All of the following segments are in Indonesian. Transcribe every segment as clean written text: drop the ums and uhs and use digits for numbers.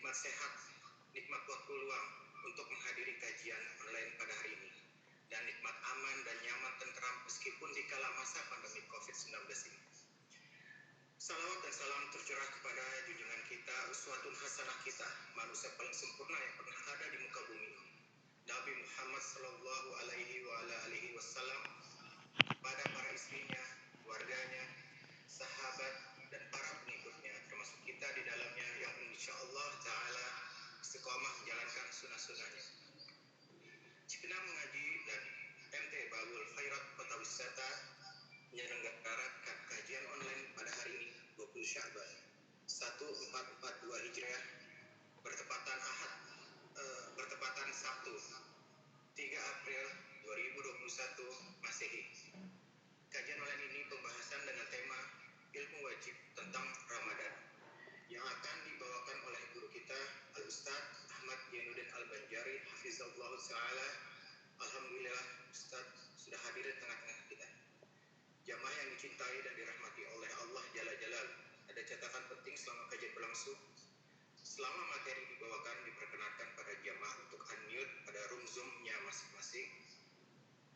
nikmat sehat, nikmat waktu luang untuk menghadiri kajian online pada hari ini, dan nikmat aman dan nyaman tentram meskipun di kala masa pandemi COVID-19 ini. Salawat dan salam tercurah kepada junjungan kita, uswatun hasanah kita, manusia paling sempurna yang pernah ada di muka bumi ini, Nabi Muhammad sallallahu alaihi wasallam, pada para istrinya, keluarganya, sahabat, dan para pengikutnya, termasuk kita di dalamnya yang insyaallah ta'ala istiqomah menjalankan sunnah-sunnahnya. Cipinang Mengaji dan MT Babul Khairat Kota Wisata menyelenggarakan kajian online pada hari ini 20 Sya'ban 1442 Hijriah bertepatan Sabtu 3 April 2021 Masehi. Kajian online ini pembahasan dengan tema ilmu wajib tentang Ramadan yang akan dibawakan oleh guru kita Al-Ustaz Ahmad Yainuddin Al-Banjari hafizahullah ta'ala. Alhamdulillah Ustaz sudah hadir di tengah-tengah kita. Jamaah yang dicintai dan dirahmati oleh Allah Jalla Jalaluhu, ada catatan penting selama kajian berlangsung. Selama materi dibawakan, diperkenankan pada jamaah untuk unmute pada room Zoom-nya masing-masing,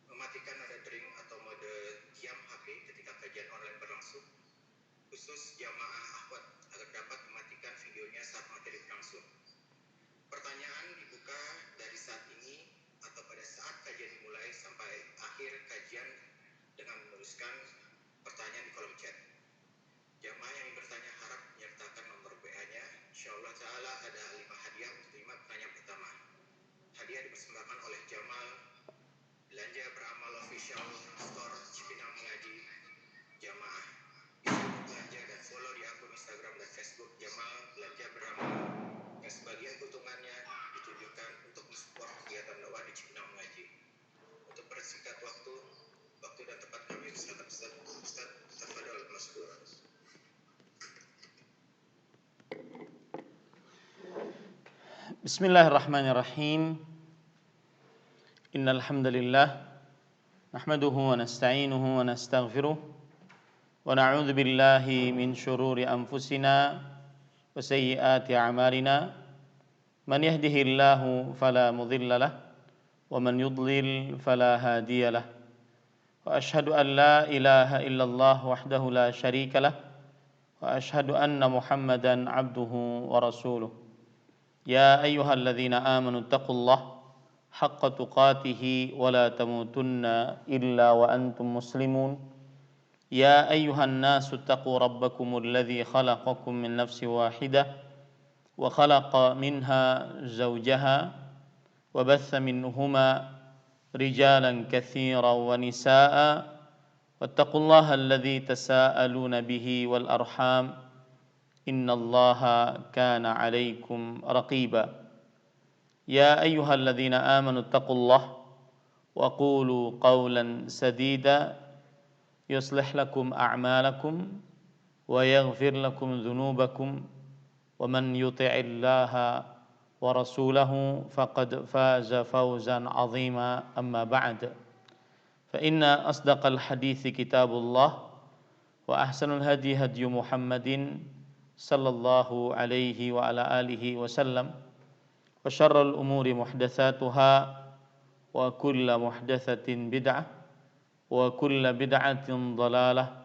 mematikan nada dering atau mode diam HP ketika kajian online berlangsung, khusus jamaah akhwat agar dapat mematikan videonya saat materi berlangsung. Pertanyaan dibuka dari saat ini atau pada saat kajian dimulai sampai akhir kajian dengan menuliskan pertanyaan di kolom chat. Jamaah yang bertanya harap menyertakan nomor WA-nya. Insyaallah ta'ala ada 5 hadiah untuk 5 pertanyaan pertama. Hadiah dipersembahkan oleh Jamal Belanja Beramal Official Store Cipinang Mengaji. Jamaah bisa belanja dan follow di akun Instagram dan Facebook Jamal Belanja Beramal, yang sebagian keuntungannya ditujukan untuk mensupport kegiatan dakwah di Cipinang Mengaji. Untuk persingkat waktu dan tempat kami Ustaz tafadhol maskur. Bismillahirrahmanirrahim. Innal hamdalillah nahmaduhu wa nasta'inuhu wa nastaghfiruh wa na'udzu billahi min shururi anfusina wa sayyiati a'malina. Man yahdihillahu fala mudilla lahu wa man yudlil fala hadiya lahu. Wa ashhadu an la ilaha illallah wahdahu la syarika lahu wa ashhadu anna Muhammadan abduhu wa rasuluh. Ya ayyuhalladzina amanu taqullaha haqqa tuqatih wa la tamutunna illa wa antum muslimun. Ya ayyuhan nasu taqu rabbakumul ladzi khalaqakum min nafsin wahidah wa khalaqa minha zawjaha wa batha minhuma rijalan katsiran wa nisaa'a wattaqullaha alladzi tasaaluna bihi wal arham innallaha kana 'alaikum raqiba. Ya ayyuhalladzina amanu taqullaha wa qulu qawlan sadida yuslih lakum a'malakum wa yaghfir lakum dhunubakum wa man yuti'illaha wa rasulahu faqad faza fawzan 'azima. Amma ba'd, fa inna asdaqal hadithi kitabullah wa ahsanul hadi hadyu Muhammadin sallallahu alaihi wa ala alihi wasallam wa syarrul umuri muhdatsatuha wa kullu muhdatsatin bid'ah wa kullu bid'atin dhalalah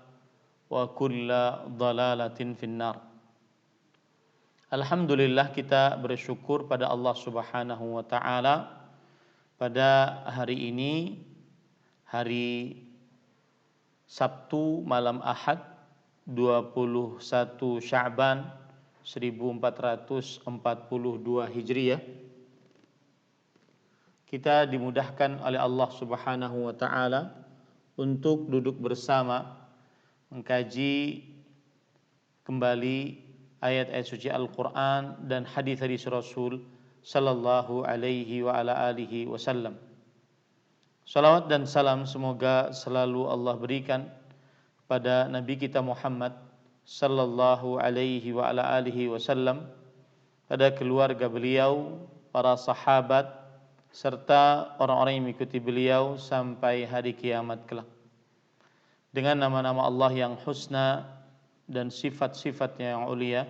wa kullu dhalalatin finnar. Alhamdulillah, kita bersyukur pada Allah Subhanahu wa taala pada hari ini, hari Sabtu malam Ahad 21 Sya'ban 1442 Hijriah, kita dimudahkan oleh Allah Subhanahu wa taala untuk duduk bersama mengkaji kembali ayat-ayat suci Al-Qur'an dan hadis-hadis Rasul sallallahu alaihi wa ala alihi wasallam. Salawat dan salam semoga selalu Allah berikan pada Nabi kita Muhammad sallallahu alaihi wa ala alihi wasallam, pada keluarga beliau, para sahabat, serta orang-orang yang mengikuti beliau sampai hari kiamat kelak. Dengan nama-nama Allah yang husna dan sifat-sifatnya yang ulia,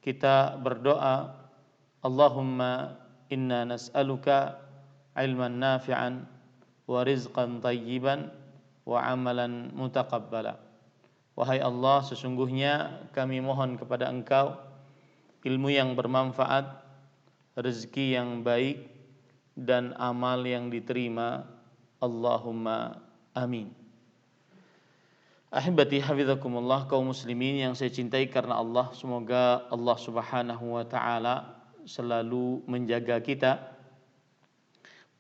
kita berdoa Allahumma inna nas'aluka ilman nafi'an wa rizqan tayyiban wa amalan mutaqabbala. Wahai Allah, sesungguhnya kami mohon kepada Engkau ilmu yang bermanfaat, rezeki yang baik, dan amal yang diterima. Allahumma amin. Ahibati hafizakumullah, kaum muslimin yang saya cintai karena Allah, semoga Allah Subhanahu wa taala selalu menjaga kita.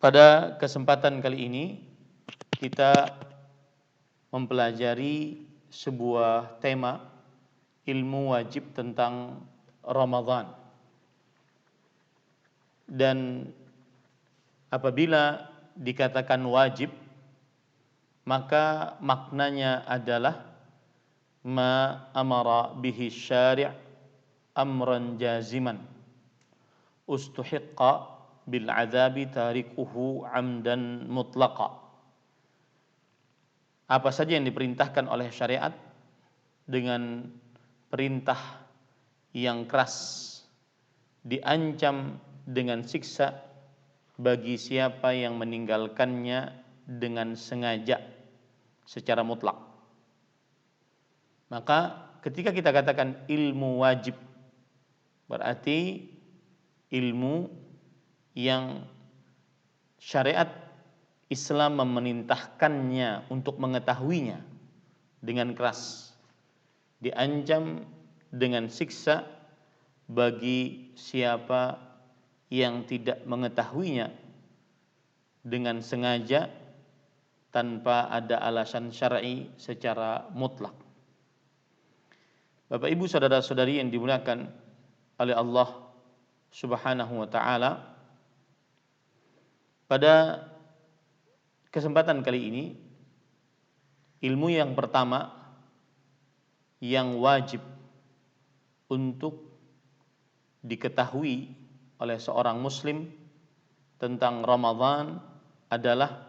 Pada kesempatan kali ini kita mempelajari sebuah tema ilmu wajib tentang Ramadan. Dan apabila dikatakan wajib, maka maknanya adalah ma amara bihi syari' amran jaziman ustuhiqqa bil adzabi tarikuhu amdan mutlaqa. Apa saja yang diperintahkan oleh syariat dengan perintah yang keras, diancam dengan siksa bagi siapa yang meninggalkannya dengan sengaja secara mutlak. Maka ketika kita katakan ilmu wajib, berarti ilmu yang syariat Islam memerintahkannya untuk mengetahuinya dengan keras, diancam dengan siksa bagi siapa yang tidak mengetahuinya dengan sengaja tanpa ada alasan syar'i secara mutlak. Bapak Ibu saudara-saudari yang dimuliakan oleh Allah Subhanahu wa taala, pada kesempatan kali ini ilmu yang pertama yang wajib untuk diketahui oleh seorang muslim tentang Ramadan adalah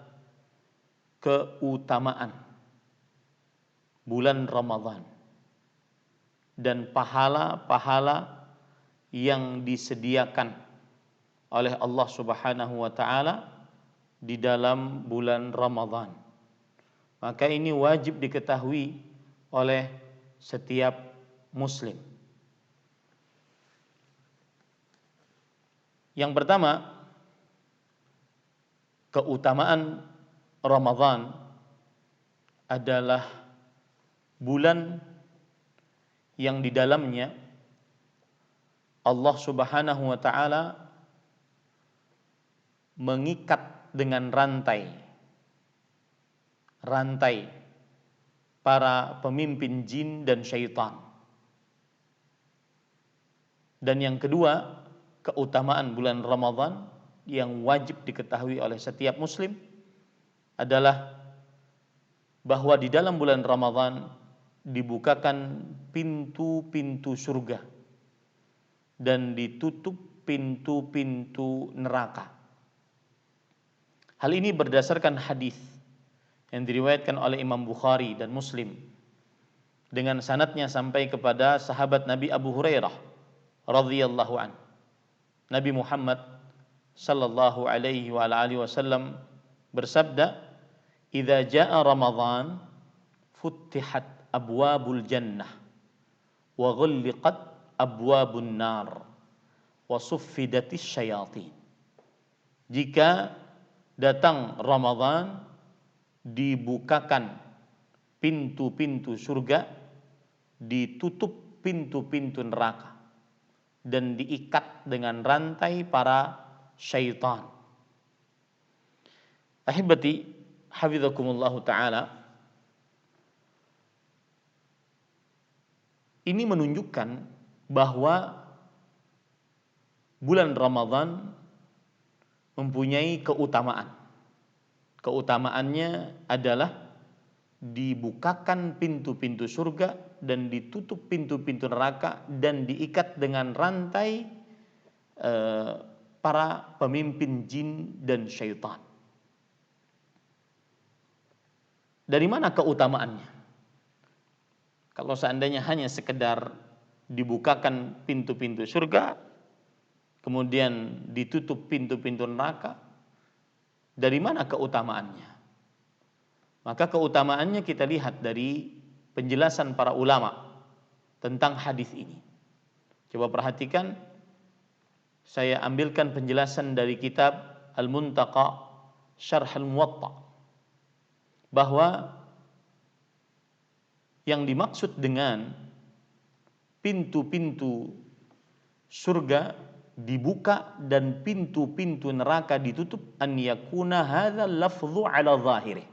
keutamaan bulan Ramadan dan pahala-pahala yang disediakan oleh Allah Subhanahu wa taala di dalam bulan Ramadan. Maka ini wajib diketahui oleh setiap muslim. Yang pertama, keutamaan Ramadan adalah bulan yang di dalamnya Allah Subhanahu wa taala mengikat dengan rantai para pemimpin jin dan syaitan. Dan yang kedua, keutamaan bulan Ramadan yang wajib diketahui oleh setiap muslim adalah bahwa di dalam bulan Ramadan dibukakan pintu-pintu surga dan ditutup pintu-pintu neraka. Hal ini berdasarkan hadis yang diriwayatkan oleh Imam Bukhari dan Muslim dengan sanadnya sampai kepada sahabat Nabi Abu Hurairah radhiyallahu an. Nabi Muhammad sallallahu alaihi wa alihi wasallam bersabda, "Idza jaa Ramadan futtihat abwabul jannah wa ghulliqat abwabun nar wa suffidatis syayatin." Jika datang Ramadan, dibukakan pintu-pintu surga, ditutup pintu-pintu neraka, dan diikat dengan rantai para syaitan. Ahibati hafizakumullahu ta'ala, ini menunjukkan bahwa bulan Ramadan mempunyai keutamaan. Keutamaannya adalah dibukakan pintu-pintu surga dan ditutup pintu-pintu neraka dan diikat dengan rantai para pemimpin jin dan syaitan. Dari mana keutamaannya? Kalau seandainya hanya sekedar dibukakan pintu-pintu surga, kemudian ditutup pintu-pintu neraka, dari mana keutamaannya? Maka keutamaannya kita lihat dari penjelasan para ulama tentang hadis ini. Coba perhatikan, saya ambilkan penjelasan dari kitab Al-Muntaqa Syarh Al-Muwatta, bahwa yang dimaksud dengan pintu-pintu surga dibuka dan pintu-pintu neraka ditutup, an yakuna hadzal lafdhu ala zahirih,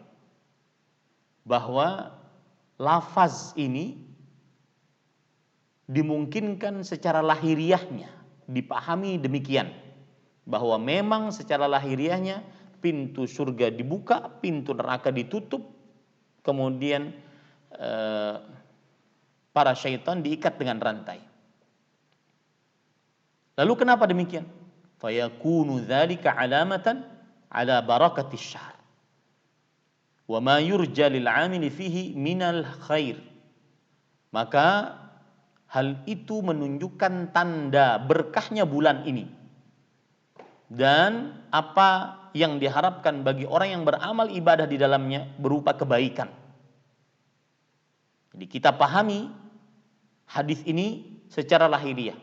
bahwa lafaz ini dimungkinkan secara lahiriahnya dipahami demikian, bahwa memang secara lahiriahnya pintu surga dibuka, pintu neraka ditutup, kemudian para syaitan diikat dengan rantai. Lalu kenapa demikian? Fayakunu dzalika alamatan ala barakatis syahr wa ma yurja lil 'amili fihi minal khair. Maka hal itu menunjukkan tanda berkahnya bulan ini dan apa yang diharapkan bagi orang yang beramal ibadah di dalamnya berupa kebaikan. Jadi kita pahami hadis ini secara lahiriah.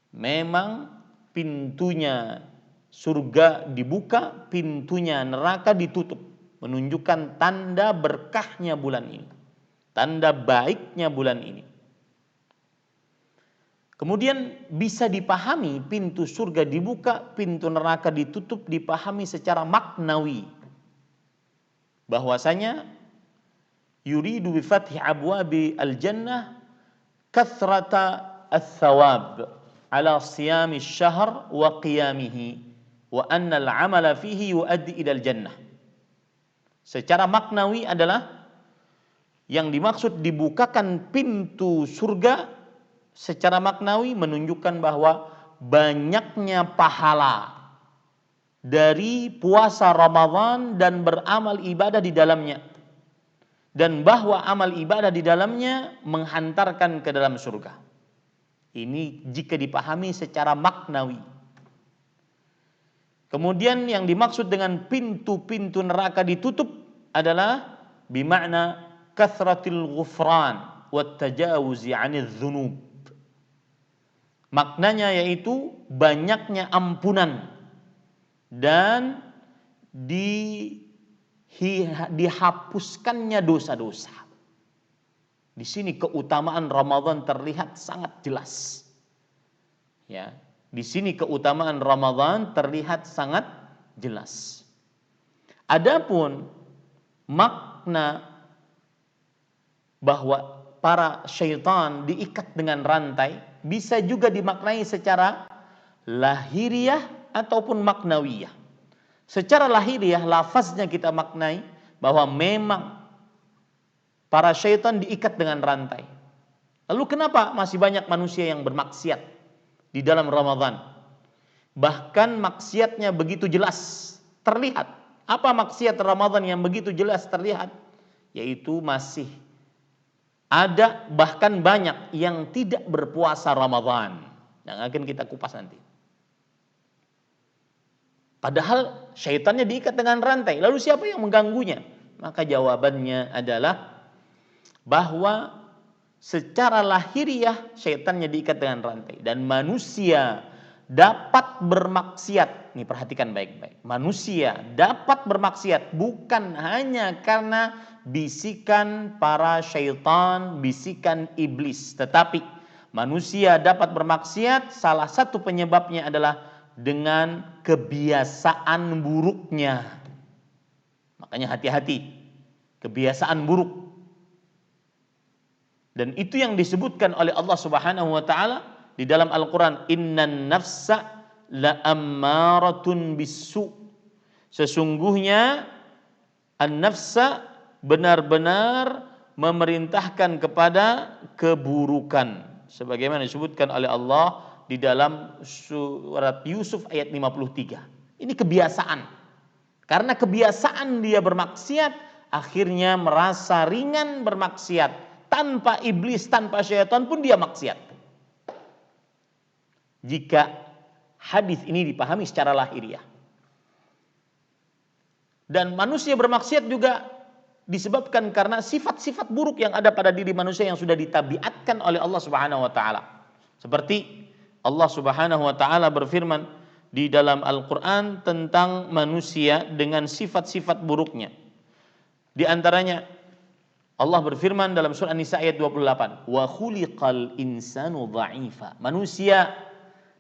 Memang pintunya surga dibuka, pintunya neraka ditutup, menunjukkan tanda berkahnya bulan ini, tanda baiknya bulan ini. Kemudian bisa dipahami pintu surga dibuka, pintu neraka ditutup, dipahami secara maknawi, bahwasanya yuridu bi fathi abwabi al-jannah kathrata ats-tsawab ala siyami syahr wa qiyamihi wa anna al-amala fihi yuaddi ila al-jannah. Secara maknawi adalah yang dimaksud dibukakan pintu surga, secara maknawi menunjukkan bahwa banyaknya pahala dari puasa Ramadan dan beramal ibadah di dalamnya, dan bahwa amal ibadah di dalamnya menghantarkan ke dalam surga. Ini jika dipahami secara maknawi. Kemudian yang dimaksud dengan pintu-pintu neraka ditutup adalah bimakna kathratil ghufran wat tajawuzi 'anil dzunub. Maknanya yaitu banyaknya ampunan dan dihapuskannya dosa-dosa. Di sini keutamaan Ramadan terlihat sangat jelas. Ya, di sini keutamaan Ramadan terlihat sangat jelas. Adapun makna bahwa para syaitan diikat dengan rantai bisa juga dimaknai secara lahiriah ataupun maknawiyah. Secara lahiriah lafaznya kita maknai bahwa memang para syaitan diikat dengan rantai. Lalu kenapa masih banyak manusia yang bermaksiat di dalam Ramadan? Bahkan maksiatnya begitu jelas terlihat. Apa maksiat Ramadan yang begitu jelas terlihat? Yaitu masih ada bahkan banyak yang tidak berpuasa Ramadan. Yang akan kita kupas nanti. Padahal syaitannya diikat dengan rantai. Lalu siapa yang mengganggunya? Maka jawabannya adalah bahwa secara lahiriah syaitannya diikat dengan rantai dan manusia dapat bermaksiat. Nih perhatikan baik-baik. Manusia dapat bermaksiat bukan hanya karena bisikan para syaitan, bisikan iblis, tetapi manusia dapat bermaksiat salah satu penyebabnya adalah dengan kebiasaan buruknya. Makanya hati-hati, kebiasaan buruk. Dan itu yang disebutkan oleh Allah Subhanahu wa taala di dalam Al-Qur'an, innan nafsa la ammaratun bisu. Sesungguhnya an-nafsa benar-benar memerintahkan kepada keburukan, sebagaimana disebutkan oleh Allah di dalam surat Yusuf ayat 53. Ini kebiasaan. Karena kebiasaan dia bermaksiat, akhirnya merasa ringan bermaksiat. Tanpa iblis, tanpa syaitan pun dia maksiat. Jika Hadis ini dipahami secara lahiriah. Dan manusia bermaksiat juga disebabkan karena sifat-sifat buruk yang ada pada diri manusia yang sudah ditabiatkan oleh Allah Subhanahu wa taala. Seperti Allah Subhanahu wa taala berfirman di dalam Al-Qur'an tentang manusia dengan sifat-sifat buruknya. Di antaranya Allah berfirman dalam surah An-Nisa ayat 28, "Wa khuliqal insanu dha'ifa." Manusia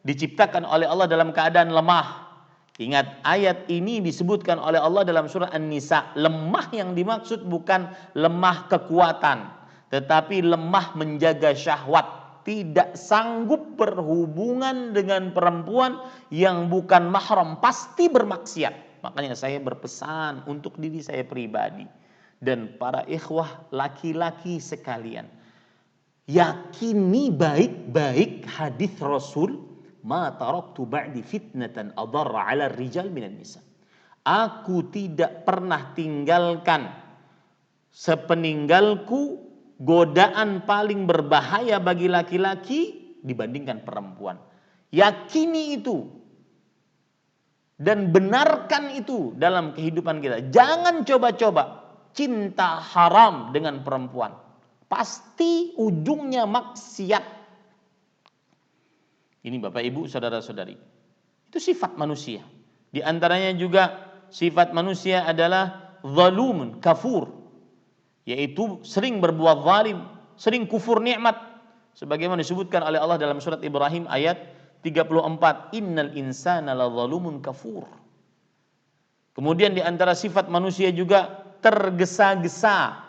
diciptakan oleh Allah dalam keadaan lemah. Ingat, ayat ini disebutkan oleh Allah dalam surah An-Nisa. Lemah yang dimaksud bukan lemah kekuatan, tetapi lemah menjaga syahwat. Tidak sanggup berhubungan dengan perempuan yang bukan mahram, pasti bermaksiat. Makanya saya berpesan untuk diri saya pribadi dan para ikhwah laki-laki sekalian, yakini baik-baik hadis Rasul, ma taraktu ba'di fitnatan adarra 'ala rijal minan nisa. Aku tidak pernah tinggalkan sepeninggalku godaan paling berbahaya bagi laki-laki dibandingkan perempuan. Yakini itu dan benarkan itu dalam kehidupan kita. Jangan coba-coba cinta haram dengan perempuan. Pasti ujungnya maksiat. Ini Bapak Ibu, saudara-saudari. Itu sifat manusia. Di antaranya juga sifat manusia adalah zalumun, kafur. Yaitu sering berbuat zalim, sering kufur nikmat. Sebagaimana disebutkan oleh Allah dalam surat Ibrahim ayat 34, "Innal insana lazalumun kafur." Kemudian di antara sifat manusia juga tergesa-gesa.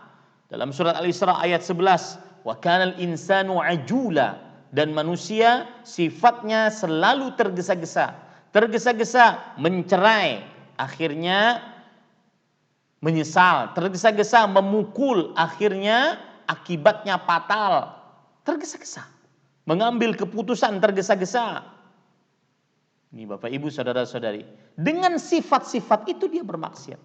Dalam surat Al-Isra ayat 11, "Wa kanal insanu ajula." Dan manusia sifatnya selalu tergesa-gesa. Tergesa-gesa mencerai, akhirnya menyesal, tergesa-gesa memukul, akhirnya akibatnya fatal. Tergesa-gesa, mengambil keputusan tergesa-gesa. Ini Bapak Ibu saudara-saudari, dengan sifat-sifat itu dia bermaksiat.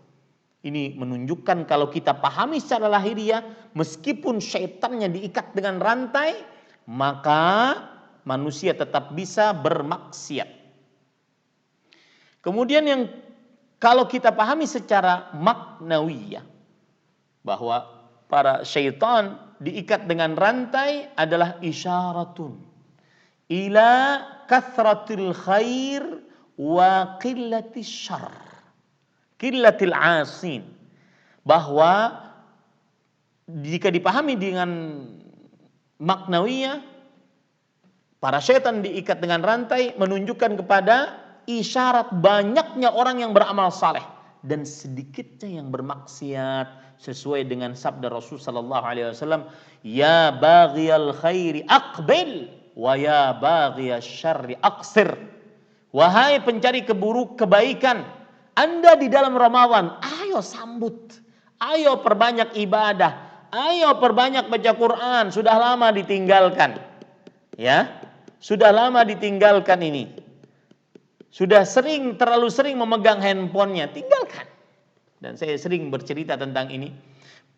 Ini menunjukkan kalau kita pahami secara lahiriah, meskipun syaitannya diikat dengan rantai, maka manusia tetap bisa bermaksiat. Kemudian yang kalau kita pahami secara maknawiyah, bahwa para syaitan diikat dengan rantai adalah isyaratun ila kathratil khair wa qillatis syarr, qillatil asin. Bahwa jika dipahami dengan maknawiyah, para syaitan diikat dengan rantai menunjukkan kepada isyarat banyaknya orang yang beramal saleh dan sedikitnya yang bermaksiat, sesuai dengan sabda Rasul sallallahu alaihi wasallam, "Ya baghiyal khairi aqbil wa ya baghiyasy syarri aqsir." Wahai pencari kebaikan, Anda di dalam Ramadan, ayo sambut, ayo perbanyak ibadah, ayo perbanyak baca Quran, sudah lama ditinggalkan. Ya, sudah lama ditinggalkan ini. Sudah terlalu sering memegang handphonenya, tinggalkan. Dan saya sering bercerita tentang ini.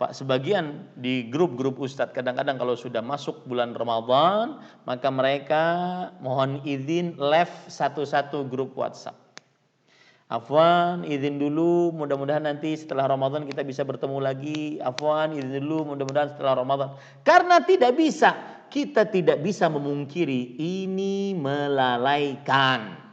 Pak, sebagian di grup-grup ustadz kadang-kadang kalau sudah masuk bulan Ramadan, maka mereka mohon izin live satu-satu grup WhatsApp. Afwan, izin dulu, mudah-mudahan nanti setelah Ramadan kita bisa bertemu lagi. Afwan, izin dulu, mudah-mudahan setelah Ramadan. Karena kita tidak bisa memungkiri ini melalaikan.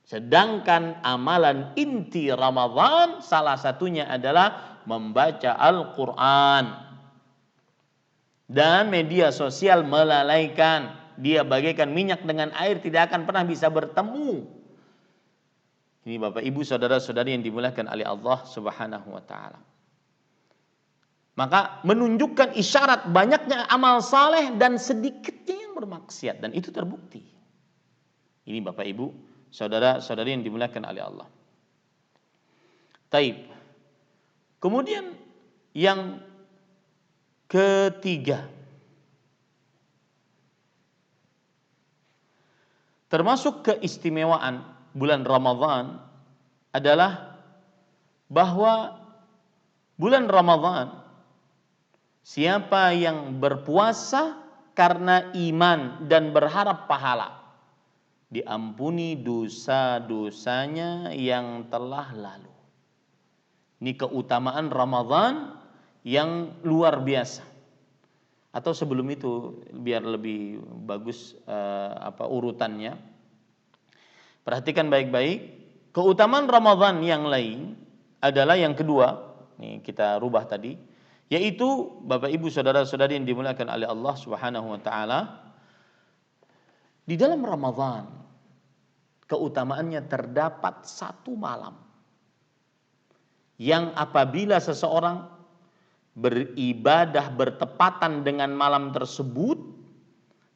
Sedangkan amalan inti Ramadan salah satunya adalah membaca Al-Quran. Dan media sosial melalaikan. Dia bagaikan minyak dengan air, tidak akan pernah bisa bertemu. Ini Bapak Ibu saudara-saudari yang dimuliakan oleh Allah Subhanahu wa taala. Maka menunjukkan isyarat banyaknya amal saleh dan sedikitnya yang bermaksiat, dan itu terbukti. Ini Bapak Ibu saudara-saudari yang dimuliakan oleh Allah. Taib. Kemudian yang ketiga, termasuk keistimewaan bulan Ramadan adalah bahwa bulan Ramadan, siapa yang berpuasa karena iman dan berharap pahala, diampuni dosa-dosanya yang telah lalu. Ini keutamaan Ramadan yang luar biasa. Atau sebelum itu biar lebih bagus urutannya. Perhatikan baik-baik. Keutamaan Ramadan yang lain adalah yang kedua. Nih kita rubah tadi, yaitu Bapak Ibu saudara-saudari yang dimuliakan oleh Allah Subhanahu wa taala, di dalam Ramadan keutamaannya terdapat satu malam yang apabila seseorang beribadah bertepatan dengan malam tersebut,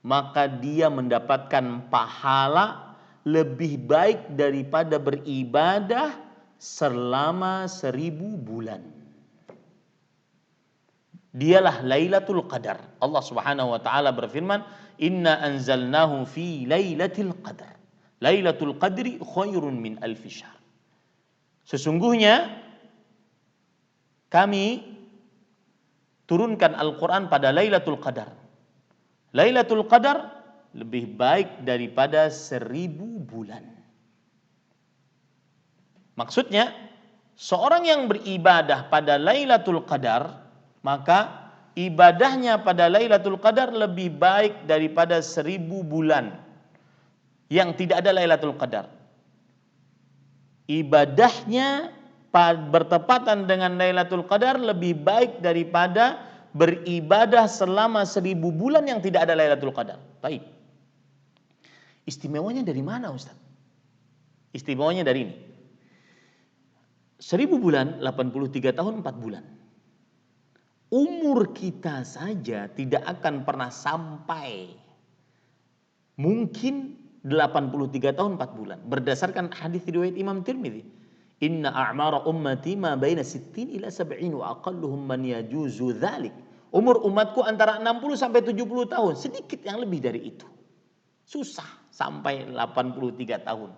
maka dia mendapatkan pahala lebih baik daripada beribadah selama 1000 bulan. Dialah Lailatul Qadar. Allah Subhanahu wa taala berfirman, "Inna anzalnahu fi Lailatul Qadar. Lailatul Qadri khairun min alfi syahr." Sesungguhnya kami turunkan Al-Quran pada Lailatul Qadar. Lailatul Qadar lebih baik daripada 1000 bulan. Maksudnya, seorang yang beribadah pada Lailatul Qadar, maka ibadahnya pada Lailatul Qadar lebih baik daripada 1000 bulan yang tidak ada Lailatul Qadar. Ibadahnya bertepatan dengan Lailatul Qadar lebih baik daripada beribadah selama 1000 bulan yang tidak ada Lailatul Qadar. Baik. Istimewanya dari mana, Ustaz? Istimewanya dari ini. 1000 bulan, 83 tahun 4 bulan. Umur kita saja tidak akan pernah sampai mungkin 83 tahun 4 bulan. Berdasarkan hadis riwayat Imam Tirmidzi. Inna a'mara ummati ma baina 60 ila 70 wa aqalluhum man yajuzu dzalik. Umur umatku antara 60 sampai 70 tahun, sedikit yang lebih dari itu. Susah sampai 83 tahun.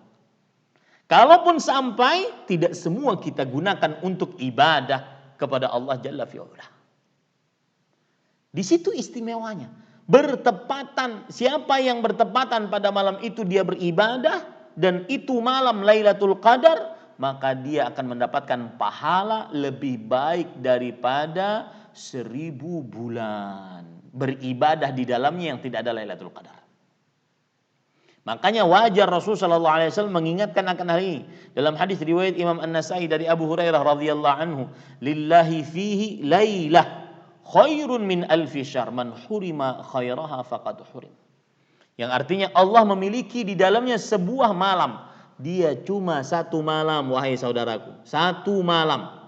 Kalaupun sampai, tidak semua kita gunakan untuk ibadah kepada Allah Jalla fi'ala. Di situ istimewanya. Bertepatan, siapa yang bertepatan pada malam itu dia beribadah, dan itu malam Lailatul Qadar, maka dia akan mendapatkan pahala lebih baik daripada 1000 bulan beribadah di dalamnya yang tidak ada Lailatul Qadar. Makanya wajar Rasulullah SAW mengingatkan akan hal ini dalam hadis riwayat Imam An-Nasai dari Abu Hurairah radhiyallahu anhu, lillahi fihi lailah khairun min alfi syahr, man hurima khairaha faqad hurim. Yang artinya Allah memiliki di dalamnya sebuah malam. Dia cuma satu malam, wahai saudaraku, satu malam.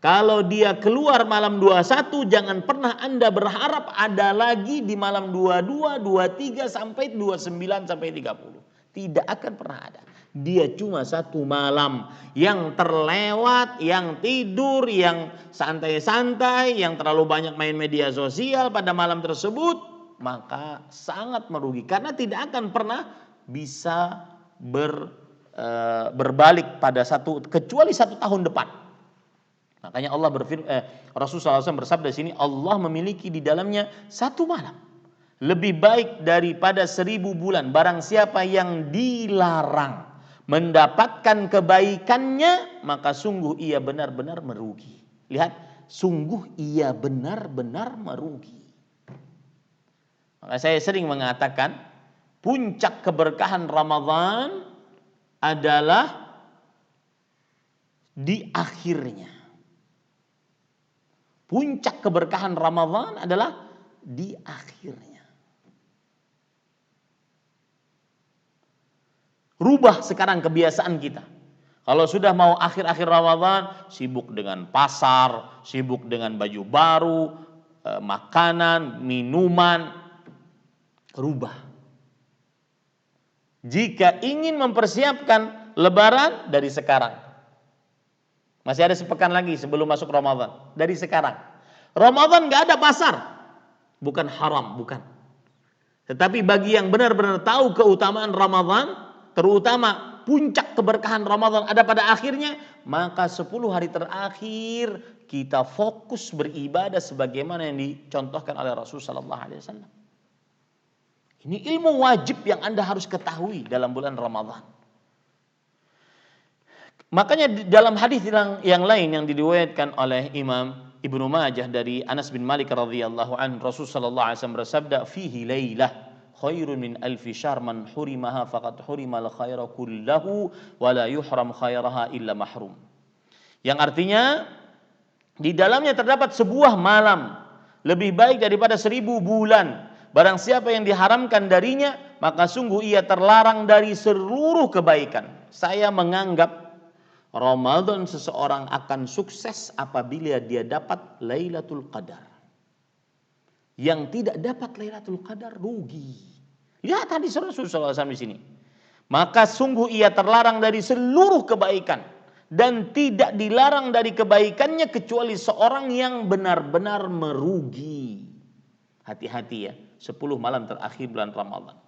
Kalau dia keluar malam 21, jangan pernah Anda berharap ada lagi di malam 22, 23 sampai 29 sampai 30. Tidak akan pernah ada. Dia cuma satu malam yang terlewat, yang tidur, yang santai-santai, yang terlalu banyak main media sosial pada malam tersebut, maka sangat merugi karena tidak akan pernah bisa berbalik pada kecuali satu tahun depan. Makanya Allah Rasulullah SAW bersabda di sini, Allah memiliki di dalamnya satu malam lebih baik daripada 1000 bulan. Barang siapa yang dilarang mendapatkan kebaikannya, maka sungguh ia benar-benar merugi. Lihat, sungguh ia benar-benar merugi. Maka saya sering mengatakan, puncak keberkahan Ramadan adalah di akhirnya. Puncak keberkahan Ramadan adalah di akhirnya. Rubah sekarang kebiasaan kita. Kalau sudah mau akhir-akhir Ramadan, sibuk dengan pasar, sibuk dengan baju baru, makanan, minuman. Rubah. Jika ingin mempersiapkan Lebaran dari sekarang. Masih ada sepekan lagi sebelum masuk Ramadan. Dari sekarang. Ramadan gak ada pasar. Bukan haram, bukan. Tetapi bagi yang benar-benar tahu keutamaan Ramadan, terutama puncak keberkahan Ramadan ada pada akhirnya, maka 10 hari terakhir kita fokus beribadah sebagaimana yang dicontohkan oleh Rasulullah SAW. Ini ilmu wajib yang Anda harus ketahui dalam bulan Ramadan. Makanya dalam hadis yang lain yang diriwayatkan oleh Imam Ibnu Majah dari Anas bin Malik radhiyallahu anhu, Rasul sallallahu alaihi wasallam bersabda, "Fihi lailah khairun min alfi syahr, man hurimaha faqad hurimal khaira kullahu wa la yuhram khairaha illa mahrum." Yang artinya di dalamnya terdapat sebuah malam lebih baik daripada 1000 bulan. Barang siapa yang diharamkan darinya, maka sungguh ia terlarang dari seluruh kebaikan. Saya menganggap Ramadan seseorang akan sukses apabila dia dapat Lailatul Qadar. Yang tidak dapat Lailatul Qadar rugi. Lihat hadis Rasulullah SAW di sini. Maka sungguh ia terlarang dari seluruh kebaikan dan tidak dilarang dari kebaikannya kecuali seorang yang benar-benar merugi. Hati-hati ya, 10 malam terakhir bulan Ramadan.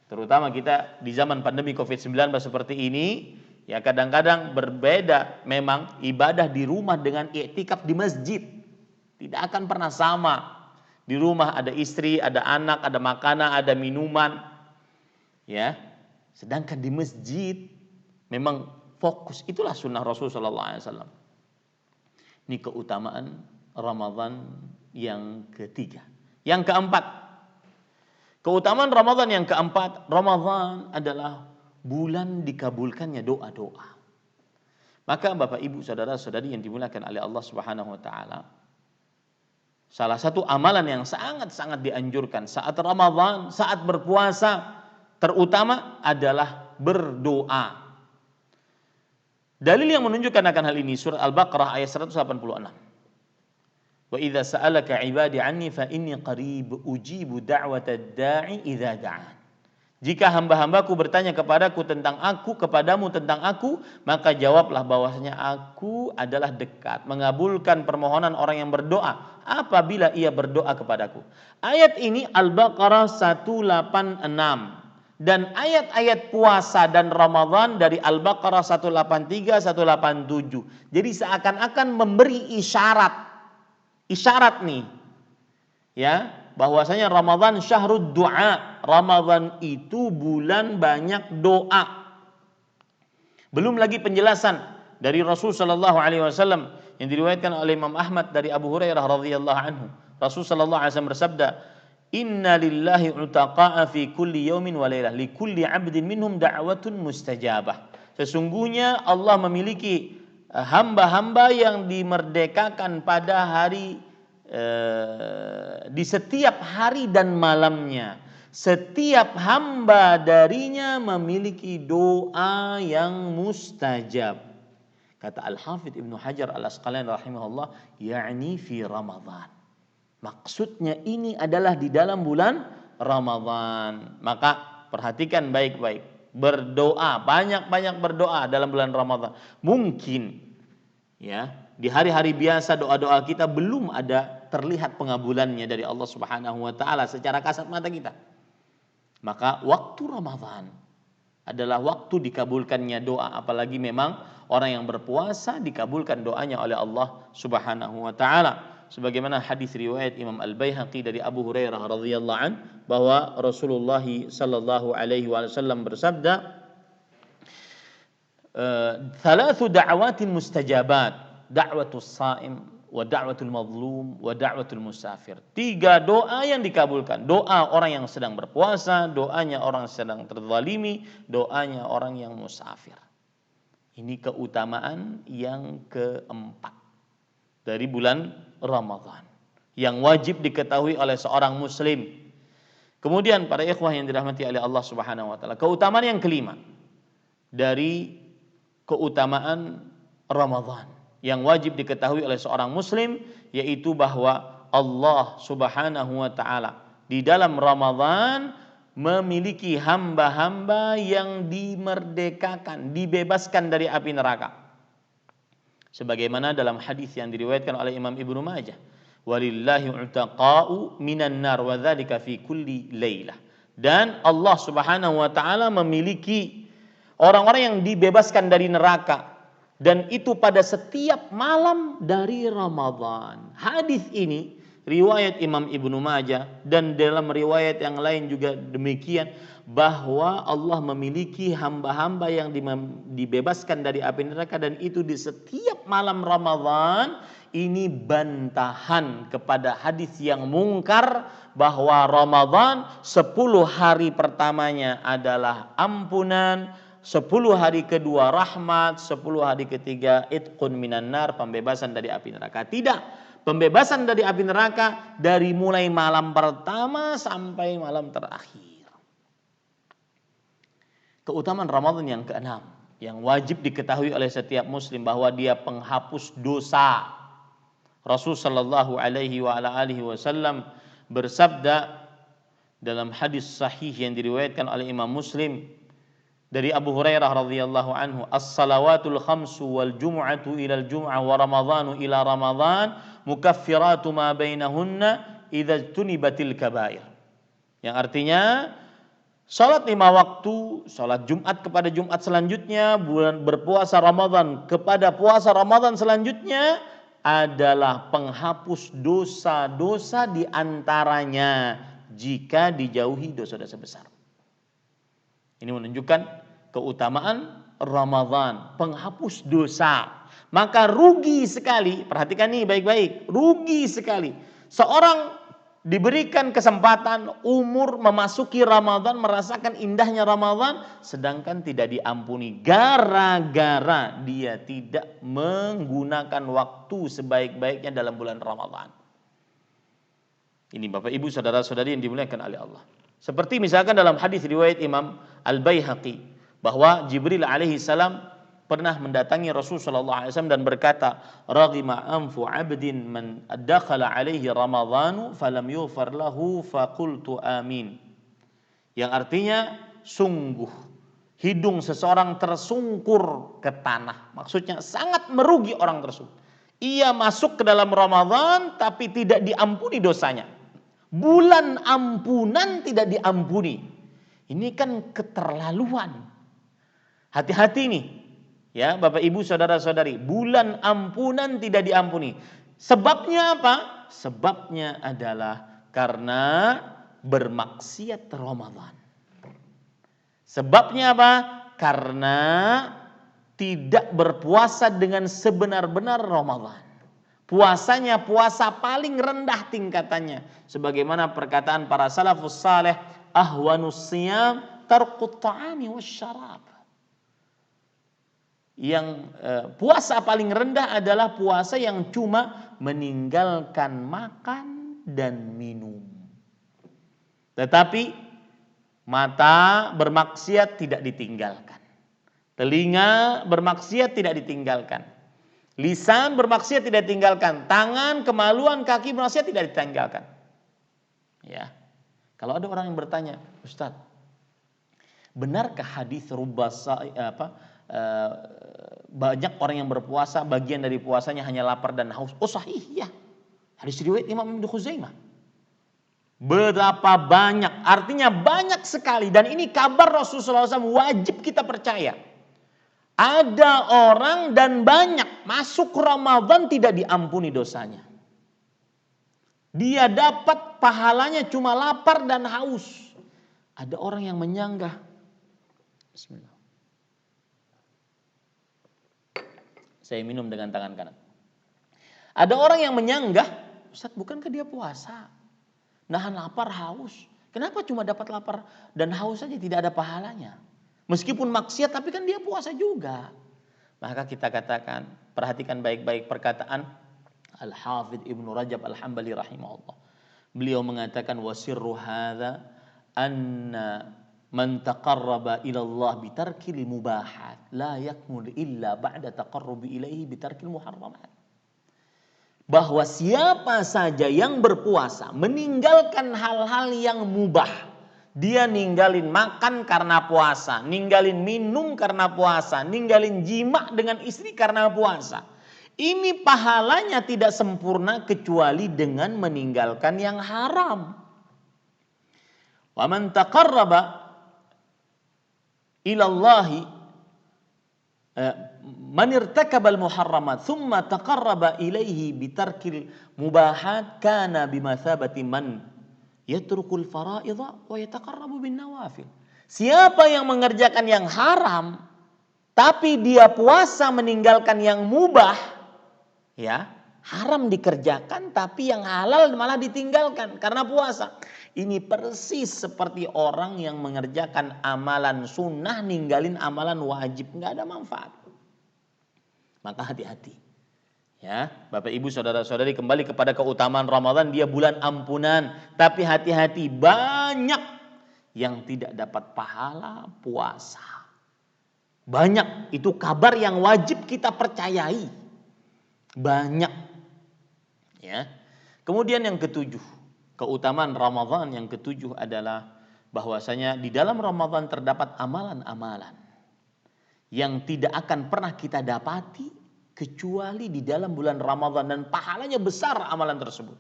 Terutama kita di zaman pandemi COVID-19 seperti ini, ya kadang-kadang berbeda memang ibadah di rumah dengan iktikaf di masjid. Tidak akan pernah sama. Di rumah ada istri, ada anak, ada makanan, ada minuman. Ya. Sedangkan di masjid memang fokus. Itulah sunnah Rasulullah SAW. Ini keutamaan Ramadan yang ketiga. Yang keempat, keutamaan Ramadan yang keempat, Ramadan adalah bulan dikabulkannya doa-doa. Maka Bapak Ibu saudara-saudari yang dimuliakan oleh Allah Subhanahu wa taala, salah satu amalan yang sangat-sangat dianjurkan saat Ramadan, saat berpuasa, terutama adalah berdoa. Dalil yang menunjukkan akan hal ini surah Al-Baqarah ayat 186. Wa idza sa'alaka 'ibadi 'anni fa inni qarib ujibu da'watad da'i idza da'an. Jika hamba-hambaku bertanya kepadamu tentang aku, maka jawablah bahwasanya aku adalah dekat mengabulkan permohonan orang yang berdoa apabila ia berdoa kepadaku. Ayat ini Al-Baqarah 186 dan ayat-ayat puasa dan Ramadan dari Al-Baqarah 183, 187. Jadi seakan-akan memberi isyarat nih, ya, bahwasanya Ramadan syahrud du'a. Ramadan itu bulan banyak doa. Belum lagi penjelasan dari Rasul sallallahu alaihi wasallam yang diriwayatkan oleh Imam Ahmad dari Abu Hurairah radhiyallahu anhu. Rasul sallallahu alaihi wasallam bersabda, "Inna lillahi utaqa'a fi kulli yaumin wa lailah, li kulli 'abdin minhum da'watun mustajabah." Sesungguhnya Allah memiliki hamba-hamba yang dimerdekakan pada hari di setiap hari dan malamnya. Setiap hamba darinya memiliki doa yang mustajab. Kata Al-Hafidz Ibnu Hajar Al-Asqalani rahimahullah, yakni fi Ramadan. Maksudnya ini adalah di dalam bulan Ramadan. Maka perhatikan baik-baik. Berdoa, banyak-banyak berdoa dalam bulan Ramadan. Mungkin ya, di hari-hari biasa doa-doa kita belum ada terlihat pengabulannya dari Allah Subhanahu wa taala secara kasat mata kita. Maka waktu Ramadan adalah waktu dikabulkannya doa, apalagi memang orang yang berpuasa dikabulkan doanya oleh Allah Subhanahu wa taala. Sebagaimana hadis riwayat Imam Al-Baihaqi dari Abu Hurairah radhiyallahu an bahwa Rasulullah sallallahu alaihi wasallam bersabda, "Thalathu da'awatin mustajabat, da'watus sha'im wa da'watul mazlum wa da'watul musafir." 3 doa yang dikabulkan. Doa orang yang sedang berpuasa, doanya orang yang sedang terzalimi, doanya orang yang musafir. Ini keutamaan yang keempat dari bulan Ramadan yang wajib diketahui oleh seorang muslim. Kemudian para ikhwah yang dirahmati oleh Allah Subhanahu wa taala, keutamaan yang kelima dari keutamaan Ramadan yang wajib diketahui oleh seorang muslim, yaitu bahwa Allah Subhanahu wa taala di dalam Ramadan memiliki hamba-hamba yang dimerdekakan, dibebaskan dari api neraka. Sebagaimana dalam hadis yang diriwayatkan oleh Imam Ibnu Majah, "Walillahi utaqa'u minan nar wa dzalika fi kulli lailah." Dan Allah Subhanahu wa taala memiliki orang-orang yang dibebaskan dari neraka, dan itu pada setiap malam dari Ramadan. Hadis ini riwayat Imam Ibnu Majah dan dalam riwayat yang lain juga demikian, bahwa Allah memiliki hamba-hamba yang dibebaskan dari api neraka, dan itu di setiap malam Ramadan. Ini bantahan kepada hadis yang mungkar bahwa Ramadan 10 hari pertamanya adalah ampunan, 10 hari kedua rahmat, 10 hari ketiga itqun minan nar, pembebasan dari api neraka. Tidak, pembebasan dari api neraka dari mulai malam pertama sampai malam terakhir. Keutamaan Ramadan yang keenam yang wajib diketahui oleh setiap muslim bahwa dia penghapus dosa. Rasul sallallahu alaihi wa ala alihi wasallam bersabda dalam hadis sahih yang diriwayatkan oleh Imam Muslim dari Abu Hurairah radhiyallahu anhu, as-salawatul khamsu wal jum'atu ila al-jum'ah wa ramadhanu ila ramadhan mukaffiratu ma bainahunna idza tunibatil kabair. Yang artinya salat 5 waktu, salat Jumat kepada Jumat selanjutnya, bulan berpuasa Ramadan kepada puasa Ramadan selanjutnya adalah penghapus dosa-dosa di antaranya jika dijauhi dosa-dosa besar. Ini menunjukkan keutamaan Ramadan, penghapus dosa. Maka rugi sekali, perhatikan nih baik-baik, rugi sekali seorang diberikan kesempatan umur memasuki Ramadan, merasakan indahnya Ramadan, sedangkan tidak diampuni gara-gara dia tidak menggunakan waktu sebaik-baiknya dalam bulan Ramadan. Ini Bapak Ibu saudara-saudari yang dimuliakan oleh Allah. Seperti misalkan dalam hadis riwayat Imam Al-Baihaqi bahwa Jibril alaihi salam pernah mendatangi Rasul sallallahu alaihi wasallam dan berkata, "Raghima anfu 'abdin man dakhala alaihi ramadhanu falam yughfar lahu faqultu amin." Yang artinya sungguh hidung seseorang tersungkur ke tanah. Maksudnya sangat merugi orang tersebut. Ia masuk ke dalam Ramadan tapi tidak diampuni dosanya. Bulan ampunan tidak diampuni. Ini kan keterlaluan. Hati-hati nih. Ya, Bapak Ibu saudara-saudari, bulan ampunan tidak diampuni. Sebabnya apa? Sebabnya adalah karena bermaksiat Ramadan. Sebabnya apa? Karena tidak berpuasa dengan sebenar-benar Ramadan. Puasanya puasa paling rendah tingkatannya. Sebagaimana perkataan para salafus saleh, ahwanus siyam tarqut ta'ami wasyarab. Yang puasa paling rendah adalah puasa yang cuma meninggalkan makan dan minum. Tetapi mata bermaksiat tidak ditinggalkan. Telinga bermaksiat tidak ditinggalkan. Lisan bermaksiat tidak ditinggalkan. Tangan, kemaluan, kaki bermaksiat tidak ditinggalkan. Ya. Kalau ada orang yang bertanya, Ustaz, benarkah hadis banyak orang yang berpuasa, bagian dari puasanya hanya lapar dan haus? Oh sahih ya. Hadis riwayat Imam Ibnu Khuzaimah. Berapa banyak? Artinya banyak sekali. Dan ini kabar Rasulullah SAW wajib kita percaya. Ada orang dan banyak masuk Ramadan tidak diampuni dosanya. Dia dapat pahalanya cuma lapar dan haus. Ada orang yang menyanggah. Bismillah. Saya minum dengan tangan kanan. Ada orang yang menyanggah, Ustaz, bukankah dia puasa? Nahan lapar, haus. Kenapa cuma dapat lapar dan haus saja, tidak ada pahalanya? Meskipun maksiat, tapi kan dia puasa juga. Maka kita katakan, perhatikan baik-baik perkataan Al-Hafidh Ibnu Rajab Al-Hambali rahimahullah. Beliau mengatakan, wasirru hadza anna man taqarraba ila Allah bitarkil mubahat la yakmul illa ba'da taqarrubi ilaihi bitarkil muharramat. Bahwa siapa saja yang berpuasa meninggalkan hal-hal yang mubah, dia ninggalin makan karena puasa, ninggalin minum karena puasa, ninggalin jima dengan istri karena puasa, ini pahalanya tidak sempurna kecuali dengan meninggalkan yang haram. Wa man taqarraba ilallahi man irtakabal muharramat thumma taqarraba ilaihi bitarkil mubahat kana bimathabati man yatrukul faraidha wa yataqarrabu bin nawafil. Siapa yang mengerjakan yang haram tapi dia puasa meninggalkan yang mubah, ya, haram dikerjakan tapi yang halal malah ditinggalkan karena puasa. Ini persis seperti orang yang mengerjakan amalan sunnah ninggalin amalan wajib, nggak ada manfaat. Maka hati-hati. Ya, Bapak Ibu saudara-saudari, kembali kepada keutamaan Ramadan, dia bulan ampunan, tapi hati-hati, banyak yang tidak dapat pahala puasa. Banyak, itu kabar yang wajib kita percayai. Banyak. Ya. Kemudian yang ketujuh, keutamaan Ramadan yang ketujuh adalah bahwasanya di dalam Ramadan terdapat amalan-amalan yang tidak akan pernah kita dapati kecuali di dalam bulan Ramadan, dan pahalanya besar amalan tersebut.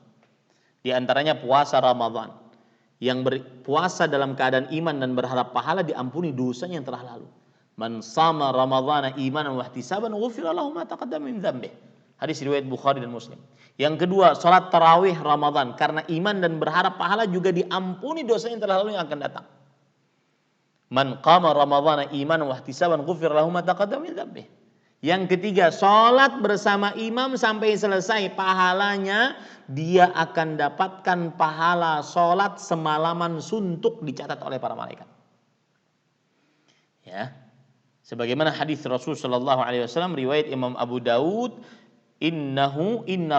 Di antaranya puasa Ramadan. Yang berpuasa dalam keadaan iman dan berharap pahala, diampuni dosanya yang telah lalu. Man sama Ramadhana imanan wa ihtisaban ghufira lahu ma taqaddama min dzambih. Hadis riwayat Bukhari dan Muslim. Yang kedua, salat tarawih Ramadan, karena iman dan berharap pahala juga diampuni dosanya yang telah lalu yang akan datang. Man qama Ramadhana imanan wa ihtisaban ghufira lahu ma taqaddama min dzambih. Yang ketiga, sholat bersama imam sampai selesai, pahalanya dia akan dapatkan pahala sholat semalaman suntuk dicatat oleh para malaikat. Ya, sebagaimana hadis Rasul Shallallahu Alaihi Wasallam riwayat Imam Abu Daud, innar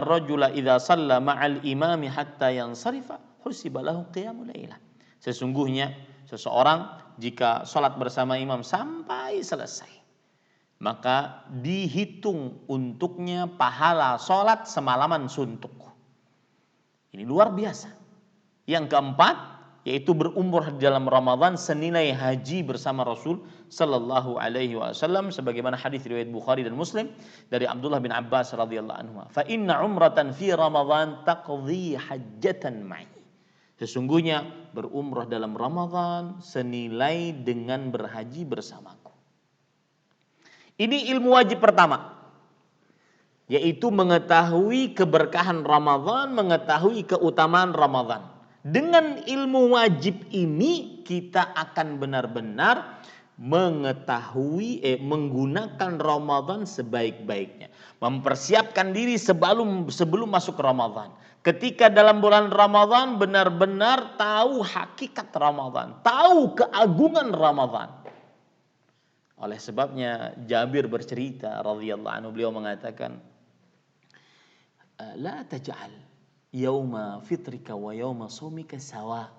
rajula idza shalla ma'al imami hatta yansarifa husiba lahu qiyamul lailah. Sesungguhnya seseorang jika sholat bersama imam sampai selesai, maka dihitung untuknya pahala sholat semalaman suntuk. Ini luar biasa. Yang keempat, yaitu berumrah di dalam Ramadan senilai haji bersama Rasul Sallallahu Alaihi Wasallam, sebagaimana hadis riwayat Bukhari dan Muslim dari Abdullah bin Abbas radhiyallahu anhu. Fa inna umratan fi Ramadan taqdi hajjatan ma'i. Sesungguhnya berumrah dalam Ramadan senilai dengan berhaji bersamaku. Ini ilmu wajib pertama, yaitu mengetahui keberkahan Ramadan, mengetahui keutamaan Ramadan. Dengan ilmu wajib ini kita akan benar-benar mengetahui, menggunakan Ramadan sebaik-baiknya, mempersiapkan diri sebelum masuk Ramadan. Ketika dalam bulan Ramadan benar-benar tahu hakikat Ramadan, tahu keagungan Ramadan. Oleh sebabnya Jabir bercerita radhiyallahu anhu, beliau mengatakan, la taj'al yauma fitrika wa yauma shaumika sawa.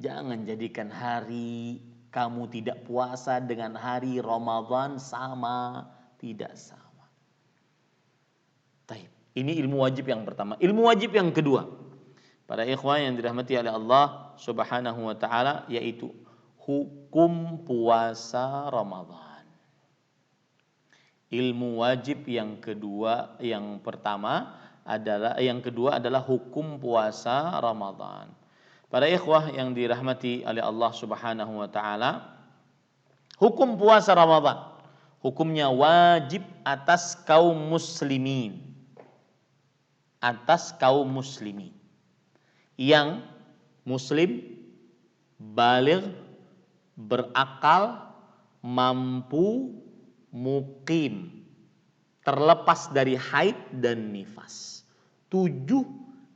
Jangan jadikan hari kamu tidak puasa dengan hari Ramadan sama, tidak sama. Baik, ini ilmu wajib yang pertama. Ilmu wajib yang kedua, para ikhwan yang dirahmati oleh Allah Subhanahu wa taala, yaitu hukum puasa Ramadan. Ilmu wajib yang kedua, yang kedua adalah hukum puasa Ramadan. Para ikhwah yang dirahmati oleh Allah Subhanahu wa taala, hukum puasa Ramadan, hukumnya wajib atas kaum muslimin. Atas kaum muslimin yang muslim, baligh, berakal, mampu, mukim, terlepas dari haid dan nifas. 7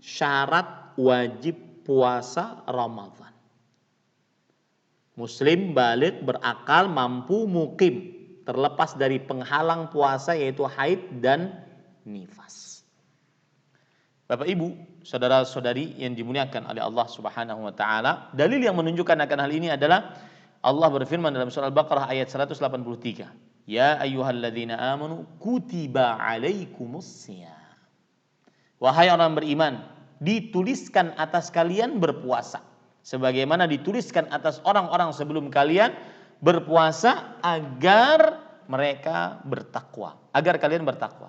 syarat wajib puasa Ramadan. Muslim, baligh, berakal, mampu, mukim, terlepas dari penghalang puasa yaitu haid dan nifas. Bapak Ibu, saudara-saudari yang dimuliakan oleh Allah Subhanahu wa taala, dalil yang menunjukkan akan hal ini adalah Allah berfirman dalam surah Al-Baqarah ayat 183. Ya ayyuhalladzina amanu kutiba alaikumussyam. Wahai orang beriman, dituliskan atas kalian berpuasa sebagaimana dituliskan atas orang-orang sebelum kalian berpuasa agar mereka bertakwa, agar kalian bertakwa.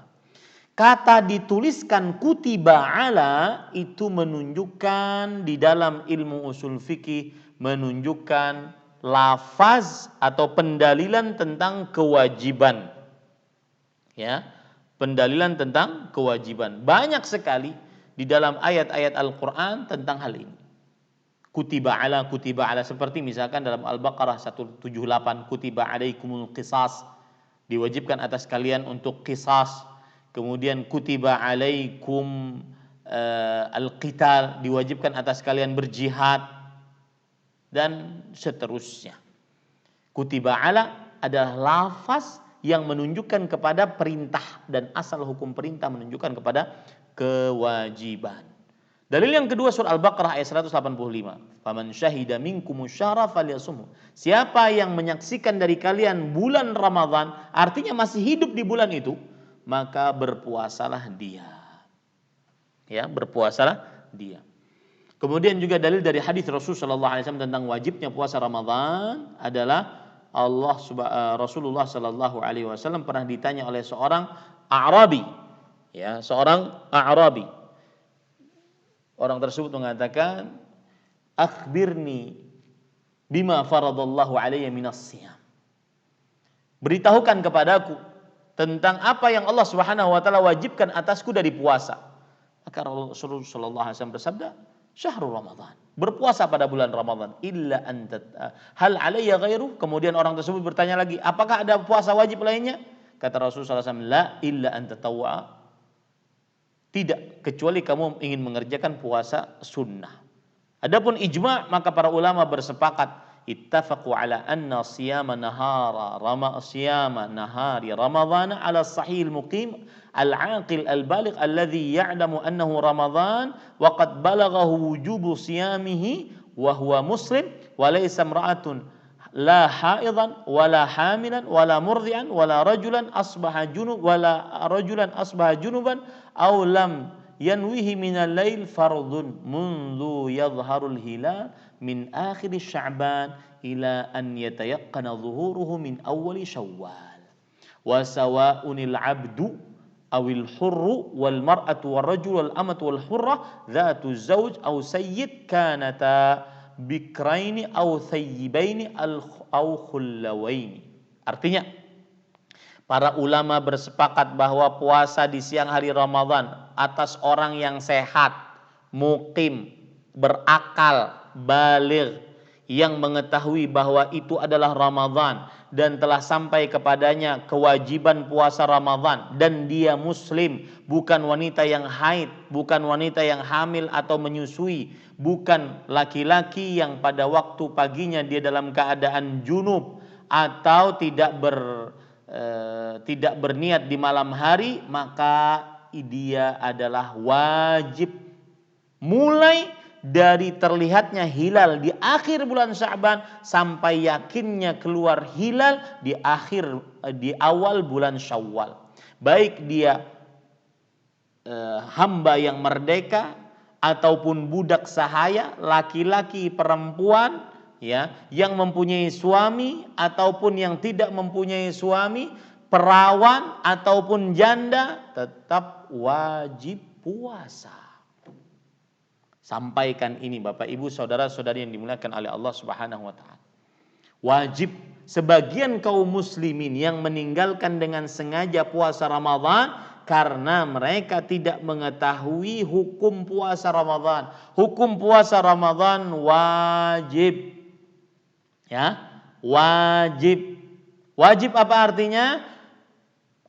Kata dituliskan kutiba ala itu menunjukkan di dalam ilmu usul fikih, menunjukkan lafaz atau pendalilan tentang kewajiban. Ya, pendalilan tentang kewajiban. Banyak sekali di dalam ayat-ayat Al-Qur'an tentang hal ini. Kutiba ala seperti misalkan dalam Al-Baqarah 178 kutiba alaikumul qisas, diwajibkan atas kalian untuk qisas. Kemudian kutiba alaikum al-qital, diwajibkan atas kalian berjihad, dan seterusnya. Kutiba ala adalah lafaz yang menunjukkan kepada perintah, dan asal hukum perintah menunjukkan kepada kewajiban. Dalil yang kedua surah Al-Baqarah ayat 185. Faman syahida minkumus syahra falyasumhu. Siapa yang menyaksikan dari kalian bulan Ramadan, artinya masih hidup di bulan itu, maka berpuasalah dia. Ya, berpuasalah dia. Kemudian juga dalil dari hadis Rasulullah SAW tentang wajibnya puasa Ramadan adalah Rasulullah Sallallahu Alaihi Wasallam pernah ditanya oleh seorang A'rabi, ya, seorang A'rabi. Orang tersebut mengatakan, akhbirni bima faradallahu alayya minas siyam. Beritahukan kepadaku tentang apa yang Allah Subhanahu wa taala wajibkan atasku dari puasa. Maka Rasulullah sallallahu alaihi wasallam bersabda, syahrul Ramadan. Berpuasa pada bulan Ramadan. Illa anta hal alayya ghairu? Kemudian orang tersebut bertanya lagi, apakah ada puasa wajib lainnya? Kata Rasulullah sallallahu alaihi wasallam, la illa anta tatawwa. Tidak, kecuali kamu ingin mengerjakan puasa sunnah. Adapun ijma', maka para ulama bersepakat, ittafaqu ala anna siyama nahari Ramadhan ala sahih al-muqim al-aqil al-baligh alladhi ya'lamu annahu Ramadhan wa qad balaghahu wujubu siyamihi wa huwa muslim wa laysa imra'atun la haidan wala hamilan wala murdi'an wala rajulan asbaha junuban aw lam yanwihi minal lail fardun mundu yadhharul hilal min akhir sya'ban ila an yatayaqqana dhuhuruhu min awwali syawal wa sawa'unil 'abdu awil hurru wal mar'atu wal rajul wal amatu wal hurrah dhatu zawj aw sayyid kanata bikraini aw thayyibaini aw khullawaini. Artinya, para ulama bersepakat bahwa puasa di siang hari Ramadan atas orang yang sehat, muqim, berakal, baligh, yang mengetahui bahwa itu adalah Ramadan dan telah sampai kepadanya kewajiban puasa Ramadan, dan dia muslim, bukan wanita yang haid, bukan wanita yang hamil atau menyusui, bukan laki-laki yang pada waktu paginya dia dalam keadaan junub atau tidak berniat di malam hari, maka dia adalah wajib mulai dari terlihatnya hilal di akhir bulan Sya'ban sampai yakinnya keluar hilal di awal bulan Syawal. Baik dia hamba yang merdeka ataupun budak sahaya, laki-laki, perempuan, ya, yang mempunyai suami ataupun yang tidak mempunyai suami, perawan ataupun janda, tetap wajib puasa. Sampaikan ini Bapak Ibu saudara-saudari yang dimuliakan oleh Allah Subhanahu wa taala. Wajib sebagian kaum muslimin yang meninggalkan dengan sengaja puasa Ramadan karena mereka tidak mengetahui hukum puasa Ramadan. Hukum puasa Ramadan wajib. Ya, wajib. Wajib apa artinya?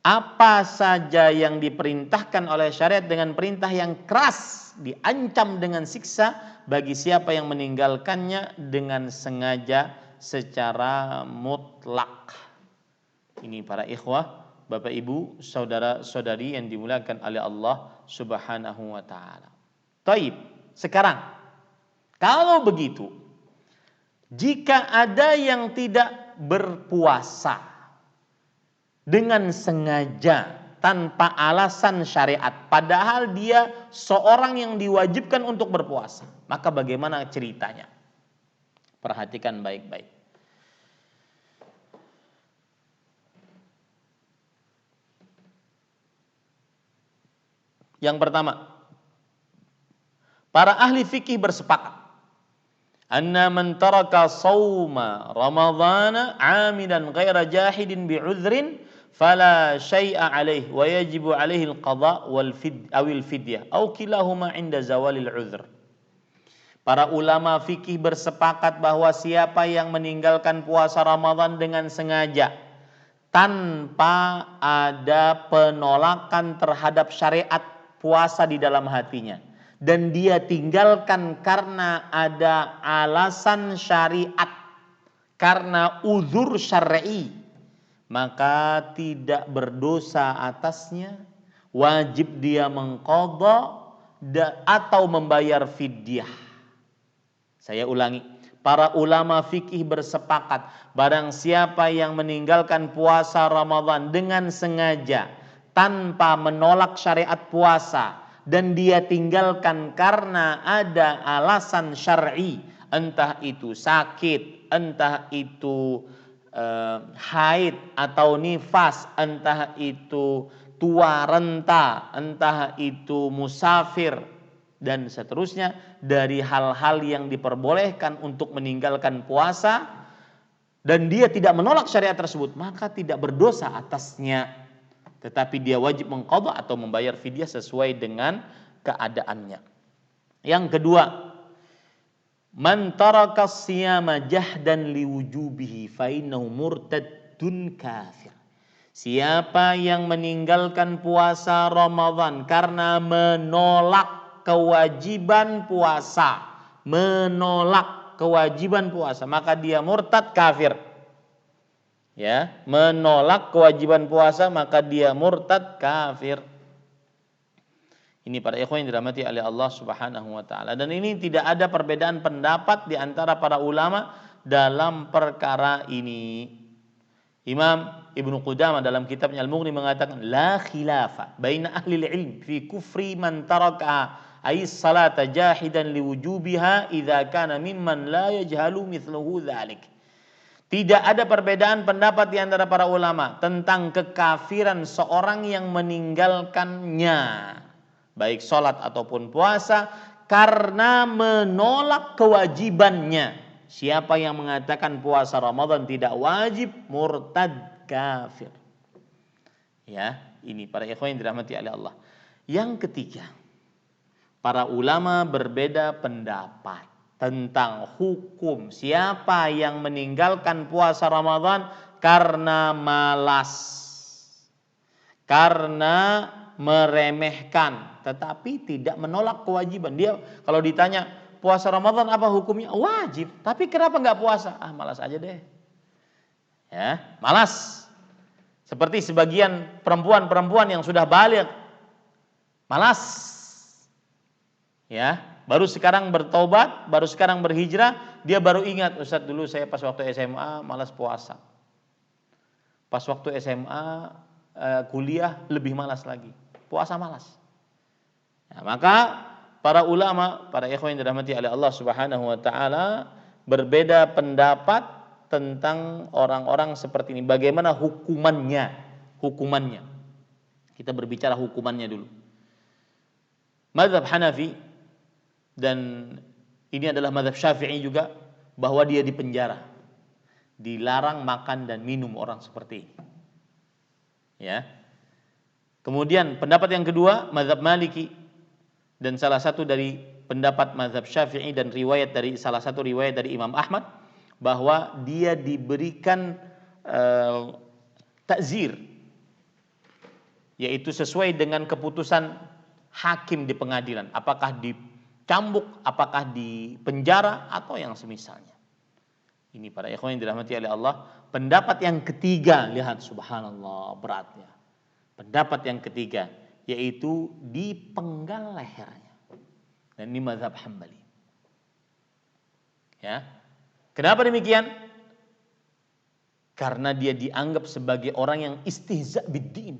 Apa saja yang diperintahkan oleh syariat dengan perintah yang keras, diancam dengan siksa bagi siapa yang meninggalkannya dengan sengaja secara mutlak. Ini para ikhwah, Bapak Ibu, saudara-saudari yang dimuliakan oleh Allah Subhanahu wa taala. Taib. Sekarang, kalau begitu, jika ada yang tidak berpuasa dengan sengaja tanpa alasan syariat, padahal dia seorang yang diwajibkan untuk berpuasa, maka bagaimana ceritanya? Perhatikan baik-baik. Yang pertama, para ahli fikih bersepakat anna man taraka shauma ramadhana 'amidan ghaira jahidin bi'udhrin fala syai'a alaih wa yajibu alaihi al-qadha wal fidyah au kilahuma 'inda zawalil 'udhr. Para ulama fikih bersepakat bahwa siapa yang meninggalkan puasa Ramadan dengan sengaja tanpa ada penolakan terhadap syariat puasa di dalam hatinya dan dia tinggalkan karena ada alasan syariat, karena uzur syar'i, maka tidak berdosa atasnya, wajib dia mengqadha atau membayar fidyah. Saya ulangi, para ulama fikih bersepakat barang siapa yang meninggalkan puasa Ramadan dengan sengaja tanpa menolak syariat puasa dan dia tinggalkan karena ada alasan syar'i, entah itu sakit, entah itu haid atau nifas, entah itu tua renta, entah itu musafir dan seterusnya dari hal-hal yang diperbolehkan untuk meninggalkan puasa dan dia tidak menolak syariat tersebut, maka tidak berdosa atasnya, tetapi dia wajib mengqadha atau membayar fidyah sesuai dengan keadaannya. Yang kedua, man taraka siyama jahdan liwujubihi fa innahu murtaddun kafir. Siapa yang meninggalkan puasa Ramadan karena menolak kewajiban puasa, maka dia murtad kafir. Ya, menolak kewajiban puasa maka dia murtad kafir. Ini para ikhwan yang dirahmati oleh Allah Subhanahu wa taala. Dan ini tidak ada perbedaan pendapat di antara para ulama dalam perkara ini. Imam Ibnu Qudamah dalam kitabnya Al-Mughni mengatakan la khilafa baina ahli ilm fi kufri man taraka ay salata jahidan liwujubiha idza kana mimman la yajhalu mithluhu dzalik. Tidak ada perbedaan pendapat di antara para ulama tentang kekafiran seorang yang meninggalkannya, baik sholat ataupun puasa, karena menolak kewajibannya. Siapa yang mengatakan puasa Ramadan tidak wajib, murtad kafir. Ya, ini para ikhwan yang dirahmati oleh Allah. Yang ketiga, para ulama berbeda pendapat tentang hukum siapa yang meninggalkan puasa Ramadan karena malas, karena meremehkan, tetapi tidak menolak kewajiban. Dia kalau ditanya puasa Ramadan apa hukumnya? Wajib, tapi kenapa nggak puasa? Malas aja deh. Ya, malas. Seperti sebagian perempuan-perempuan yang sudah baligh, malas. Ya, baru sekarang bertobat, baru sekarang berhijrah, dia baru ingat, Ustaz dulu saya pas waktu SMA malas puasa. Pas waktu SMA kuliah lebih malas lagi. Puasa malas. Nah, maka para ulama, para ikhwan yang dirahmati oleh Allah Subhanahu wa taala berbeda pendapat tentang orang-orang seperti ini. Bagaimana hukumannya? Hukumannya. Kita berbicara hukumannya dulu. Mazhab Hanafi dan ini adalah mazhab Syafi'i juga, bahwa dia dipenjara, dilarang makan dan minum orang seperti ini. Ya. Kemudian pendapat yang kedua mazhab Maliki dan salah satu dari pendapat mazhab Syafi'i dan riwayat dari salah satu riwayat dari Imam Ahmad bahwa dia diberikan takzir, yaitu sesuai dengan keputusan hakim di pengadilan, apakah dicambuk, apakah di penjara atau yang semisalnya. Ini para ikhwan yang dirahmati oleh Allah. Pendapat yang ketiga, lihat subhanallah beratnya. Pendapat yang ketiga yaitu dipenggal lehernya. Dan ini mazhab Hambali. Ya. Kenapa demikian? Karena dia dianggap sebagai orang yang istihza biddin.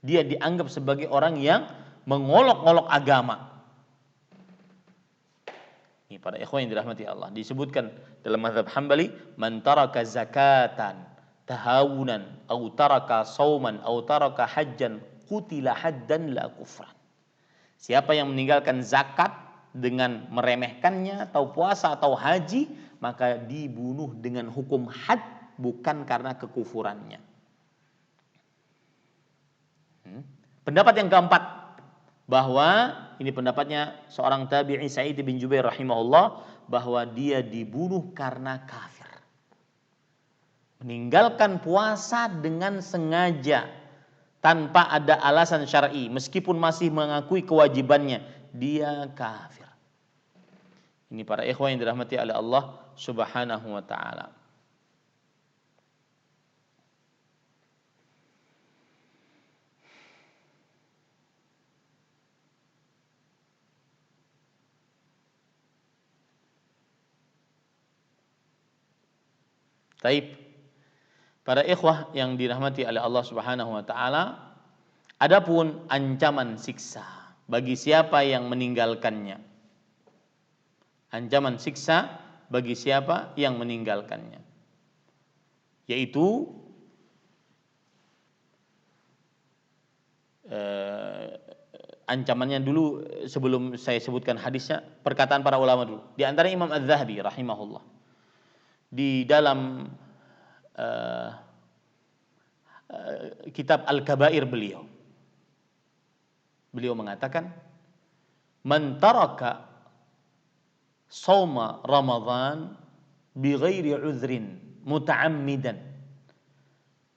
Dia dianggap sebagai orang yang mengolok-olok agama. Ini para ikhwan yang dirahmati Allah. Disebutkan dalam mazhab Hambali, man taraka zakatan tahawunan au taraka sauman au taraka hajjan qutila haddan la kufran. Siapa yang meninggalkan zakat dengan meremehkannya atau puasa atau haji, maka dibunuh dengan hukum had, bukan karena kekufurannya. Pendapat yang keempat, bahwa ini pendapatnya seorang tabi'i Sa'id bin Jubair rahimahullah, bahwa dia dibunuh karena kafir. Meninggalkan puasa dengan sengaja tanpa ada alasan syar'i, meskipun masih mengakui kewajibannya, dia kafir. Ini para ikhwan yang dirahmati oleh Allah Subhanahu wa taala. Taib. Para ikhwah yang dirahmati oleh Allah Subhanahu wa taala, adapun ancaman siksa bagi siapa yang meninggalkannya. Ancaman siksa bagi siapa yang meninggalkannya, yaitu ancamannya dulu sebelum saya sebutkan hadisnya, perkataan para ulama dulu. Di antara Imam Az-Zahabi rahimahullah, di dalam kitab Al-Kabair beliau mengatakan, man taraka shauma Ramadan bighairi uzrin muta'ammidan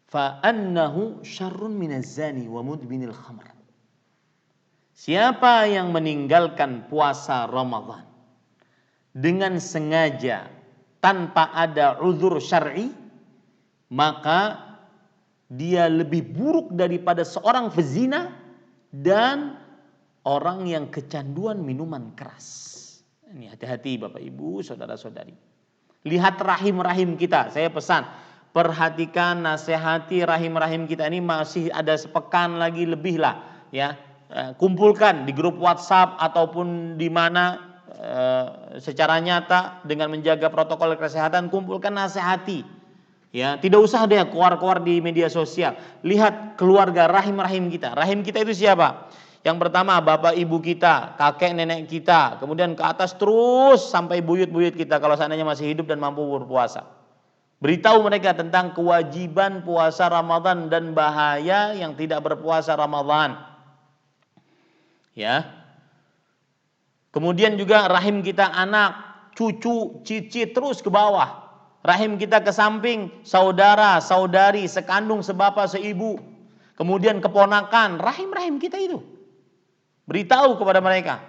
fa annahu syarrun minaz zani wa mudminil khamr. Siapa yang meninggalkan puasa Ramadan dengan sengaja tanpa ada uzur syar'i, maka dia lebih buruk daripada seorang pezina dan orang yang kecanduan minuman keras. Ini hati-hati Bapak Ibu, saudara-saudari. Lihat rahim-rahim kita. Saya pesan, perhatikan, nasihati rahim-rahim kita ini, masih ada sepekan lagi lebih lah, ya. Kumpulkan di grup WhatsApp ataupun di mana secara nyata dengan menjaga protokol kesehatan, kumpulkan, nasihati. Ya, tidak usah deh keluar-keluar di media sosial. Lihat keluarga rahim-rahim kita. Rahim kita itu siapa? Yang pertama bapak ibu kita, kakek nenek kita, kemudian ke atas terus sampai buyut-buyut kita kalau seandainya masih hidup dan mampu berpuasa. Beritahu mereka tentang kewajiban puasa Ramadan dan bahaya yang tidak berpuasa Ramadan. Ya. Kemudian juga rahim kita anak, cucu, cicit terus ke bawah. Rahim kita ke samping, saudara, saudari, sekandung, sebapak, seibu. Kemudian keponakan, rahim-rahim kita itu. Beritahu kepada mereka.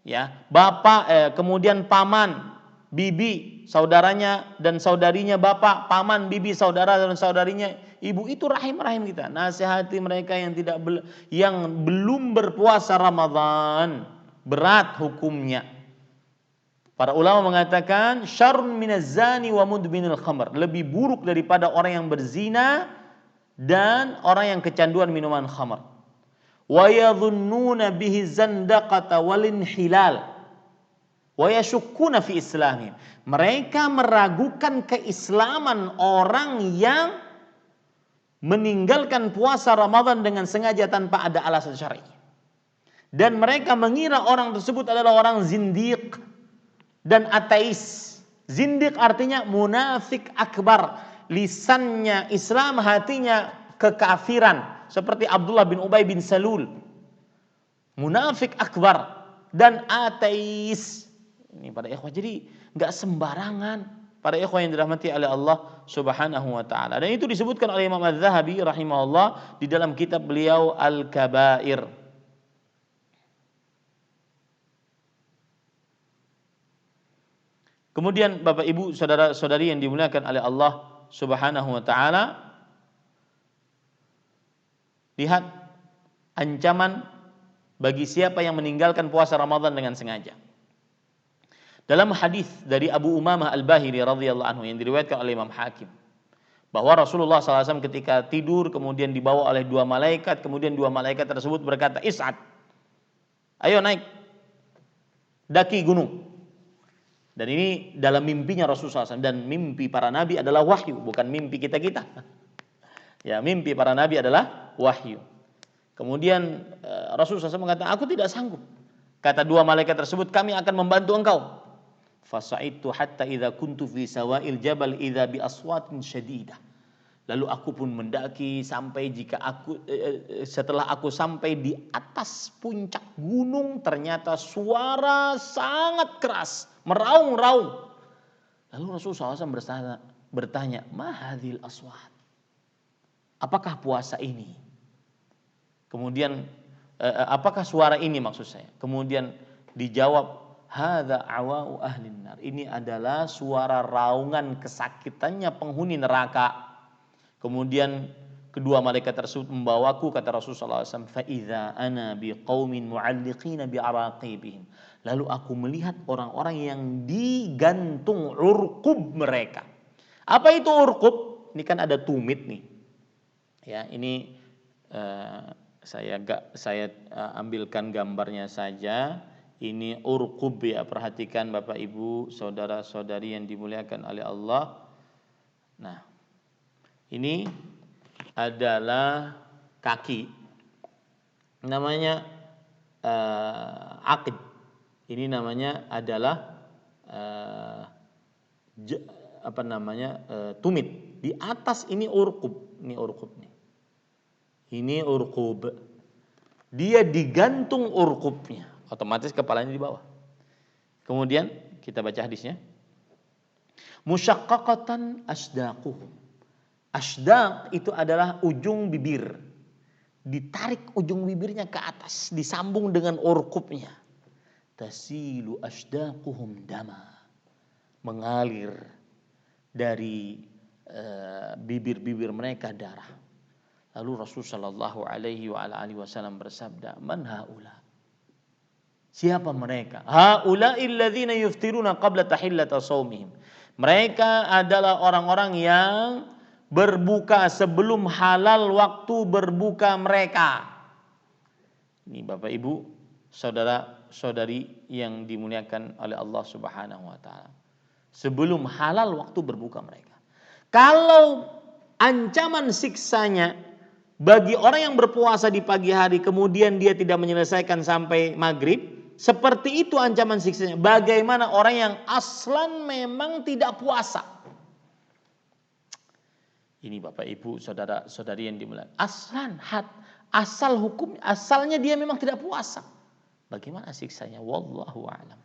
Ya, bapak, kemudian paman, bibi, saudaranya dan saudarinya bapak, paman, bibi, saudara dan saudarinya ibu, itu rahim-rahim kita. Nasihati mereka yang belum berpuasa Ramadan, berat hukumnya. Para ulama mengatakan syarrun minaz zani wa mudminil khamr, lebih buruk daripada orang yang berzina dan orang yang kecanduan minuman khamr. Wa yadhunnuna bihi zandaqata wal inhilal wa yashukkuna fi islamihim. Mereka meragukan keislaman orang yang meninggalkan puasa Ramadan dengan sengaja tanpa ada alasan syar'i. Dan mereka mengira orang tersebut adalah orang zindiq dan ateis. Zindiq artinya munafik akbar, lisannya Islam, hatinya kekafiran, seperti Abdullah bin Ubay bin Salul. Munafik akbar dan ateis. Ini para ikhwah, jadi enggak sembarangan para ikhwah yang dirahmati oleh Allah Subhanahu wa taala. Dan itu disebutkan oleh Imam Az-Zahabi rahimahullah di dalam kitab beliau Al-Kabair. Kemudian Bapak Ibu saudara-saudari yang dimuliakan oleh Allah Subhanahu wa taala, lihat ancaman bagi siapa yang meninggalkan puasa Ramadan dengan sengaja. Dalam hadis dari Abu Umamah Al-Bahili radhiyallahu anhu yang diriwayatkan oleh Imam Hakim, bahwa Rasulullah SAW ketika tidur kemudian dibawa oleh dua malaikat, kemudian dua malaikat tersebut berkata, "Is'ad, ayo naik, daki gunung." Dan ini dalam mimpinya Rasulullah SAW, dan mimpi para nabi adalah wahyu, bukan mimpi kita-kita. Ya, mimpi para nabi adalah wahyu. Kemudian Rasulullah SAW mengatakan, "Aku tidak sanggup." Kata dua malaikat tersebut, "Kami akan membantu engkau." Fasa'idtu hatta idza kuntu fi sawa'il jabal idza bi aswatin syadidah. Lalu aku pun mendaki sampai setelah aku sampai di atas puncak gunung, ternyata suara sangat keras, meraung-raung. Lalu Rasulullah SAW bertanya, "Ma hadhil aswat?" Apakah puasa ini? Kemudian apakah suara ini maksud saya? Kemudian dijawab, "Hadza awa'u ahlin nar." Ini adalah suara raungan kesakitannya penghuni neraka. Kemudian kedua malaikat tersebut membawaku, kata Rasulullah SAW, fa idza ana biqaumin mu'alliqina bi'araqibihim. Lalu aku melihat orang-orang yang digantung urqub mereka. Apa itu urqub? Ini kan ada tumit nih. Ya, ini saya ambilkan gambarnya saja. Ini urqub ya, perhatikan Bapak Ibu, saudara-saudari yang dimuliakan oleh Allah. Nah, ini adalah kaki, namanya aqib. Ini namanya adalah tumit. Di atas ini urqub, ini urqub nih. Ini urqub. Dia digantung urqubnya, otomatis kepalanya di bawah. Kemudian kita baca hadisnya. Musyaqqaqatan asdaquhum. Asdaq itu adalah ujung bibir. Ditarik ujung bibirnya ke atas, disambung dengan urqubnya. Tasilu asdaquhum dama. Mengalir dari bibir-bibir mereka darah. Lalu Rasulullah sallallahu alaihi wasallam bersabda, "Man haula?" Siapa mereka? Haula'il ladzina yuftiruna qabla tahillata shaumihim. Mereka adalah orang-orang yang berbuka sebelum halal waktu berbuka mereka. Ini Bapak Ibu, saudara-saudari yang dimuliakan oleh Allah Subhanahu wa taala. Sebelum halal waktu berbuka mereka. Kalau ancaman siksanya bagi orang yang berpuasa di pagi hari kemudian dia tidak menyelesaikan sampai maghrib, seperti itu ancaman siksanya. Bagaimana orang yang aslan memang tidak puasa? Ini Bapak Ibu, saudara-saudari yang dimuliakan. Asal hukum, asalnya dia memang tidak puasa. Bagaimana siksanya? Wallahu a'lam.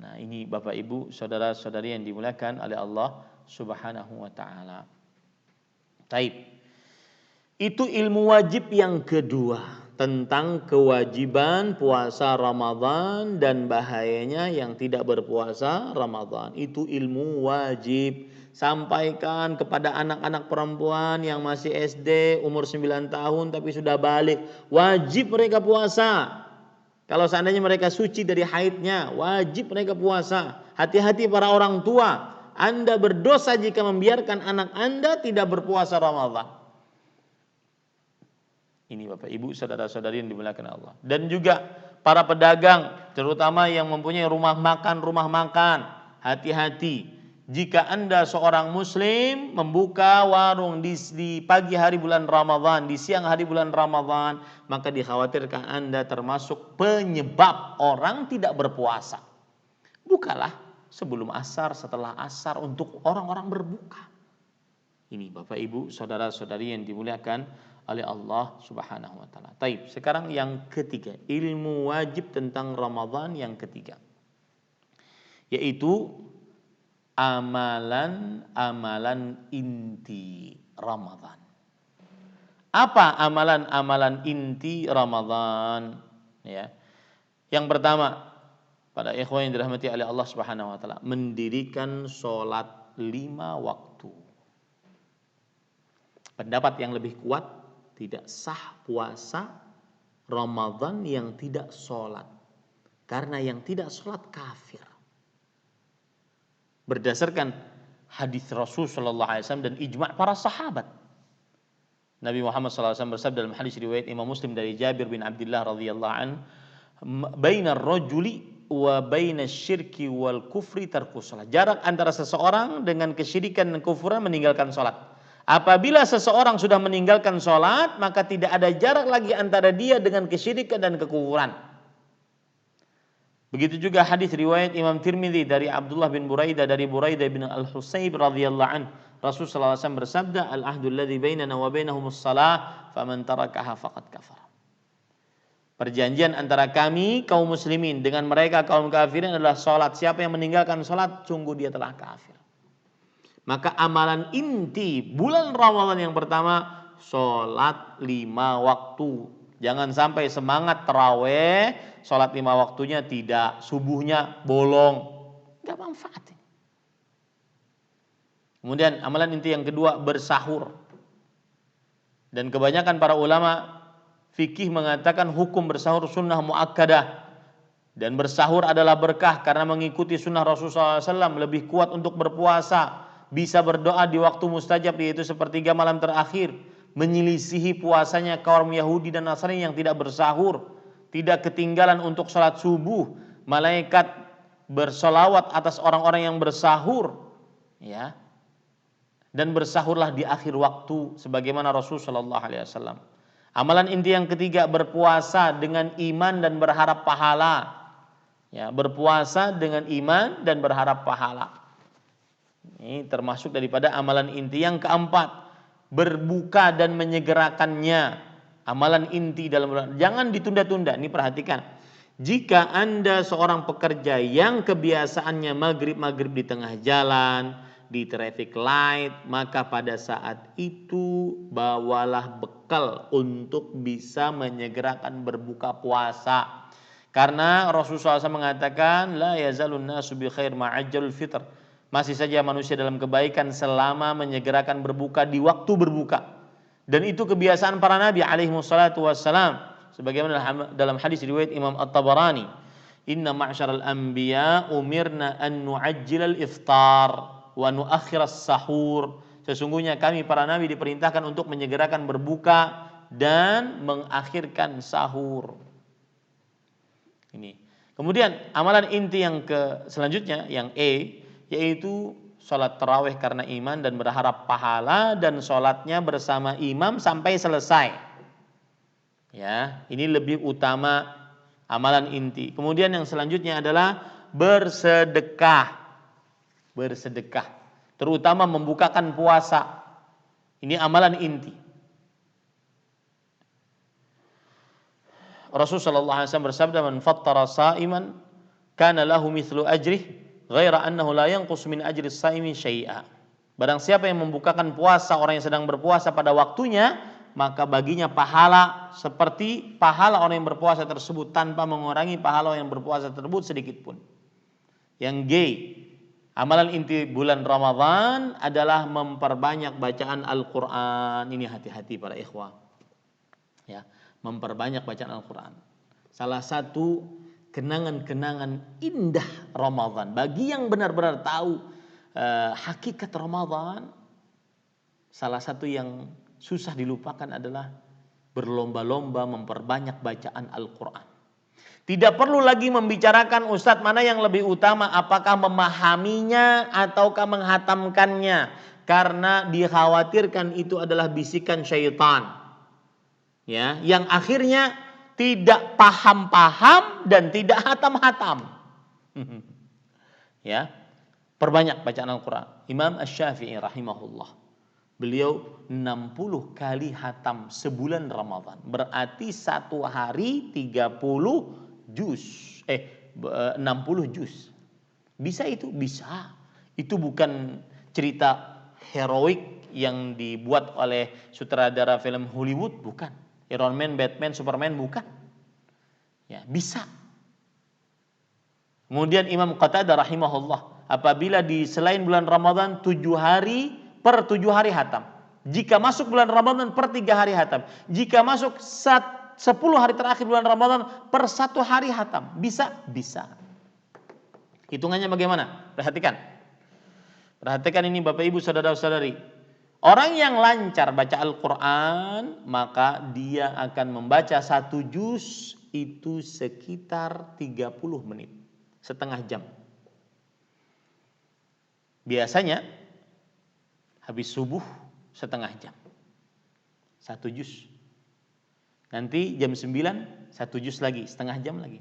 Nah, ini Bapak Ibu, saudara-saudari yang dimuliakan oleh Allah Subhanahu wa taala. Taib. Itu ilmu wajib yang kedua, tentang kewajiban puasa Ramadan dan bahayanya yang tidak berpuasa Ramadan. Itu ilmu wajib. Sampaikan kepada anak-anak perempuan yang masih SD umur 9 tahun tapi sudah balik. Wajib mereka puasa. Kalau seandainya mereka suci dari haidnya, wajib mereka puasa. Hati-hati para orang tua. Anda berdosa jika membiarkan anak Anda tidak berpuasa Ramadan. Ini Bapak Ibu, saudara-saudari yang dimuliakan Allah. Dan juga para pedagang, terutama yang mempunyai rumah makan. Hati-hati. Jika Anda seorang muslim membuka warung di pagi hari bulan Ramadan, di siang hari bulan Ramadan, maka dikhawatirkan Anda termasuk penyebab orang tidak berpuasa. Bukalah sebelum asar, setelah asar untuk orang-orang berbuka. Ini Bapak Ibu, saudara-saudari yang dimuliakan oleh Allah Subhanahu wa taala. Taib. Sekarang yang ketiga, ilmu wajib tentang Ramadan yang ketiga. Yaitu amalan-amalan inti Ramadan. Apa amalan-amalan inti Ramadan? Ya. Yang pertama, pada ikhwan yang dirahmati oleh Allah Subhanahu wa taala, mendirikan sholat 5 waktu. Pendapat yang lebih kuat, tidak sah puasa Ramadan yang tidak sholat. Karena yang tidak sholat kafir. Berdasarkan hadis Rasul sallallahu alaihi wasallam dan ijma' para sahabat. Nabi Muhammad sallallahu alaihi wasallam bersabda dalam hadis riwayat Imam Muslim dari Jabir bin Abdullah radhiyallahu an, "Bainar rajuli wa bainas syirki wal kufri tarkus shalah." Jarak antara seseorang dengan kesyirikan dan kufuran meninggalkan salat. Apabila seseorang sudah meninggalkan sholat, maka tidak ada jarak lagi antara dia dengan kesyirikan dan kekufuran. Begitu juga hadis riwayat Imam Tirmidzi dari Abdullah bin Buraidah dari Buraidah bin Al-Husayb radhiyallahu an, Rasulullah SAW bersabda, al-ahdul ladzi bainana wa bainahumus shalah, faman tarakaha faqad kafar. Perjanjian antara kami kaum muslimin dengan mereka kaum kafirin adalah salat. Siapa yang meninggalkan salat, sungguh dia telah kafir. Maka amalan inti bulan Ramadan yang pertama, salat 5 waktu. Jangan sampai semangat tarawih, salat 5 waktunya tidak, subuhnya bolong. Enggak manfaat. Kemudian amalan inti yang kedua, bersahur. Dan kebanyakan para ulama fikih mengatakan hukum bersahur sunnah muakkadah. Dan bersahur adalah berkah karena mengikuti sunnah Rasulullah SAW lebih kuat untuk berpuasa. Bisa berdoa di waktu mustajab, yaitu sepertiga malam terakhir. Menyelisihi puasanya kaum Yahudi dan Nasrani yang tidak bersahur. Tidak ketinggalan untuk salat subuh. Malaikat bersolawat atas orang-orang yang bersahur. Ya. Dan bersahurlah di akhir waktu sebagaimana Rasulullah SAW. Amalan inti yang ketiga, berpuasa dengan iman dan berharap pahala. Ya, berpuasa dengan iman dan berharap pahala. Ini termasuk daripada amalan inti yang keempat, berbuka dan menyegerakannya. Amalan inti dalam bulan. Jangan ditunda-tunda. Ini perhatikan. Jika Anda seorang pekerja yang kebiasaannya maghrib di tengah jalan, di traffic light, maka pada saat itu bawalah bekal untuk bisa menyegerakan berbuka puasa. Karena Rasulullah SAW mengatakan, la yazalun nasu bi khair ma'ajjalul fitr. Masih saja manusia dalam kebaikan selama menyegerakan berbuka di waktu berbuka. Dan itu kebiasaan para nabi alaihi wassalatu wassalam. Sebagaimana dalam hadis riwayat Imam At-Tabarani, inna ma'syaral anbiya umirna an nu'ajjilal iftar wa nu'akhiras sahur. Sesungguhnya kami para nabi diperintahkan untuk menyegerakan berbuka dan mengakhirkan sahur. Ini. Kemudian amalan inti yang selanjutnya, yang E, yaitu sholat tarawih karena iman dan berharap pahala, dan sholatnya bersama imam sampai selesai. Ya, ini lebih utama amalan inti. Kemudian yang selanjutnya adalah bersedekah. Bersedekah, terutama membukakan puasa. Ini amalan inti. Rasulullah SAW bersabda, man fattara sa'iman kana lahu mithlu ajrih ghaira annahu la yanqus min ajri as-saimi syai'a. Barang siapa yang membukakan puasa orang yang sedang berpuasa pada waktunya, maka baginya pahala seperti pahala orang yang berpuasa tersebut tanpa mengurangi pahala orang yang berpuasa tersebut sedikit pun. Yang G, amalan inti bulan Ramadan adalah memperbanyak bacaan Al-Quran. Ini hati-hati para ikhwah. Ya, memperbanyak bacaan Al-Quran. Salah satu kenangan-kenangan indah Ramadan bagi yang benar-benar tahu hakikat Ramadan, salah satu yang susah dilupakan adalah berlomba-lomba memperbanyak bacaan Al-Quran. Tidak perlu lagi membicarakan Ustadz mana yang lebih utama, apakah memahaminya ataukah menghatamkannya, karena dikhawatirkan itu adalah bisikan syaitan. Ya, yang akhirnya tidak paham-paham dan tidak hatam-hatam. Ya, perbanyak bacaan Al-Quran. Imam Asy-Syafi'i rahimahullah, beliau 60 kali hatam sebulan Ramadan. Berarti satu hari 30 juz. 60 juz. Bisa itu? Bisa. Itu bukan cerita heroik yang dibuat oleh sutradara film Hollywood, bukan. Iron Man, Batman, Superman, bukan. Ya, bisa. Kemudian Imam Qatadah rahimahullah, apabila di selain bulan Ramadan 7 hari per 7 hari hatam. Jika masuk bulan Ramadan per 3 hari hatam. Jika masuk 10 hari terakhir bulan Ramadan per 1 hari hatam. Bisa? Bisa. Hitungannya bagaimana? Perhatikan. Perhatikan ini Bapak Ibu saudara-saudari. Orang yang lancar baca Al-Quran, maka dia akan membaca 1 juz itu sekitar 30 menit. Setengah jam. Biasanya habis subuh setengah jam. 1 juz. Nanti jam 9 1 juz lagi, setengah jam lagi.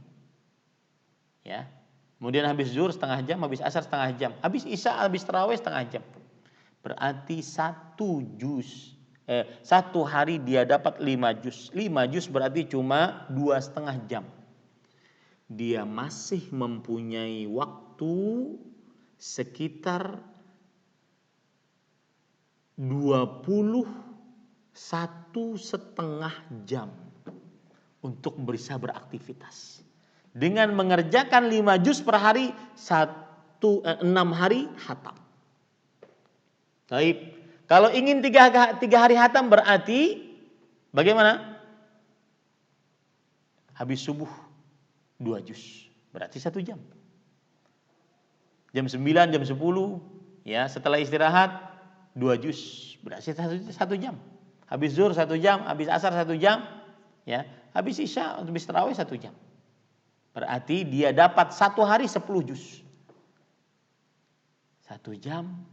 Ya. Kemudian habis zuhur setengah jam, habis asar setengah jam, habis isya, habis tarawih setengah jam. berarti satu hari dia dapat 5 juz. 5 juz berarti cuma 2,5 jam. Dia masih mempunyai waktu sekitar 21,5 jam untuk bisa beraktivitas. Dengan mengerjakan 5 juz per hari, 6 hari khatam. Baik. Kalau ingin 3 hari khatam berarti bagaimana? Habis subuh 2 juz. Berarti 1 jam. Jam 9, jam 10, ya, setelah istirahat 2 juz. Berarti 1 jam. Habis zuhur 1 jam, habis asar 1 jam, ya. Habis isya, habis tarawih 1 jam. Berarti dia dapat 1 hari 10 juz. 1 jam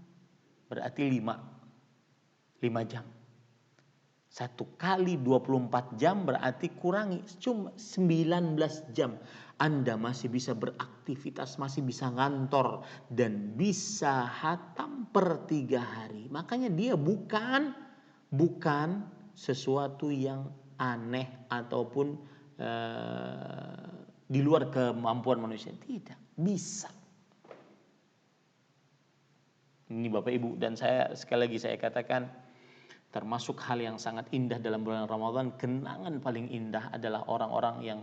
berarti 5 jam. 1 kali 24 jam berarti kurangi cuma 19 jam. Anda masih bisa beraktivitas, masih bisa ngantor dan bisa khatam per 3 hari. Makanya dia bukan sesuatu yang aneh ataupun di luar kemampuan manusia. Tidak, bisa. Ini Bapak Ibu, dan saya sekali lagi saya katakan termasuk hal yang sangat indah dalam bulan Ramadan. Kenangan paling indah adalah orang-orang yang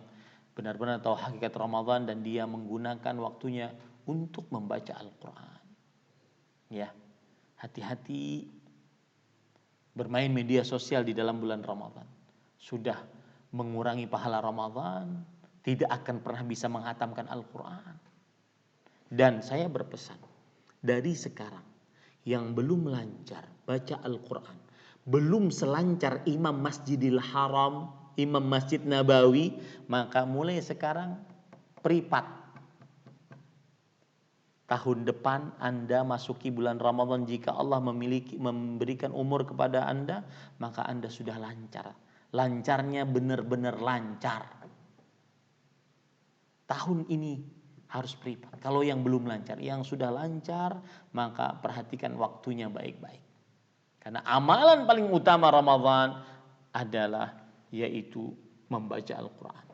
benar-benar tahu hakikat Ramadan dan dia menggunakan waktunya untuk membaca Al-Quran. Ya, hati-hati bermain media sosial di dalam bulan Ramadan. Sudah mengurangi pahala Ramadan, tidak akan pernah bisa menghatamkan Al-Quran. Dan saya berpesan, dari sekarang yang belum lancar baca Al-Quran, belum selancar Imam Masjidil Haram, Imam Masjid Nabawi, maka mulai sekarang pripat. Tahun depan Anda masuki bulan Ramadan, jika Allah memberikan umur kepada Anda, maka Anda sudah lancar. Lancarnya benar-benar lancar. Tahun ini harus pripat. Kalau yang belum lancar, yang sudah lancar, maka perhatikan waktunya baik-baik. Karena amalan paling utama Ramadan adalah yaitu membaca Al-Quran.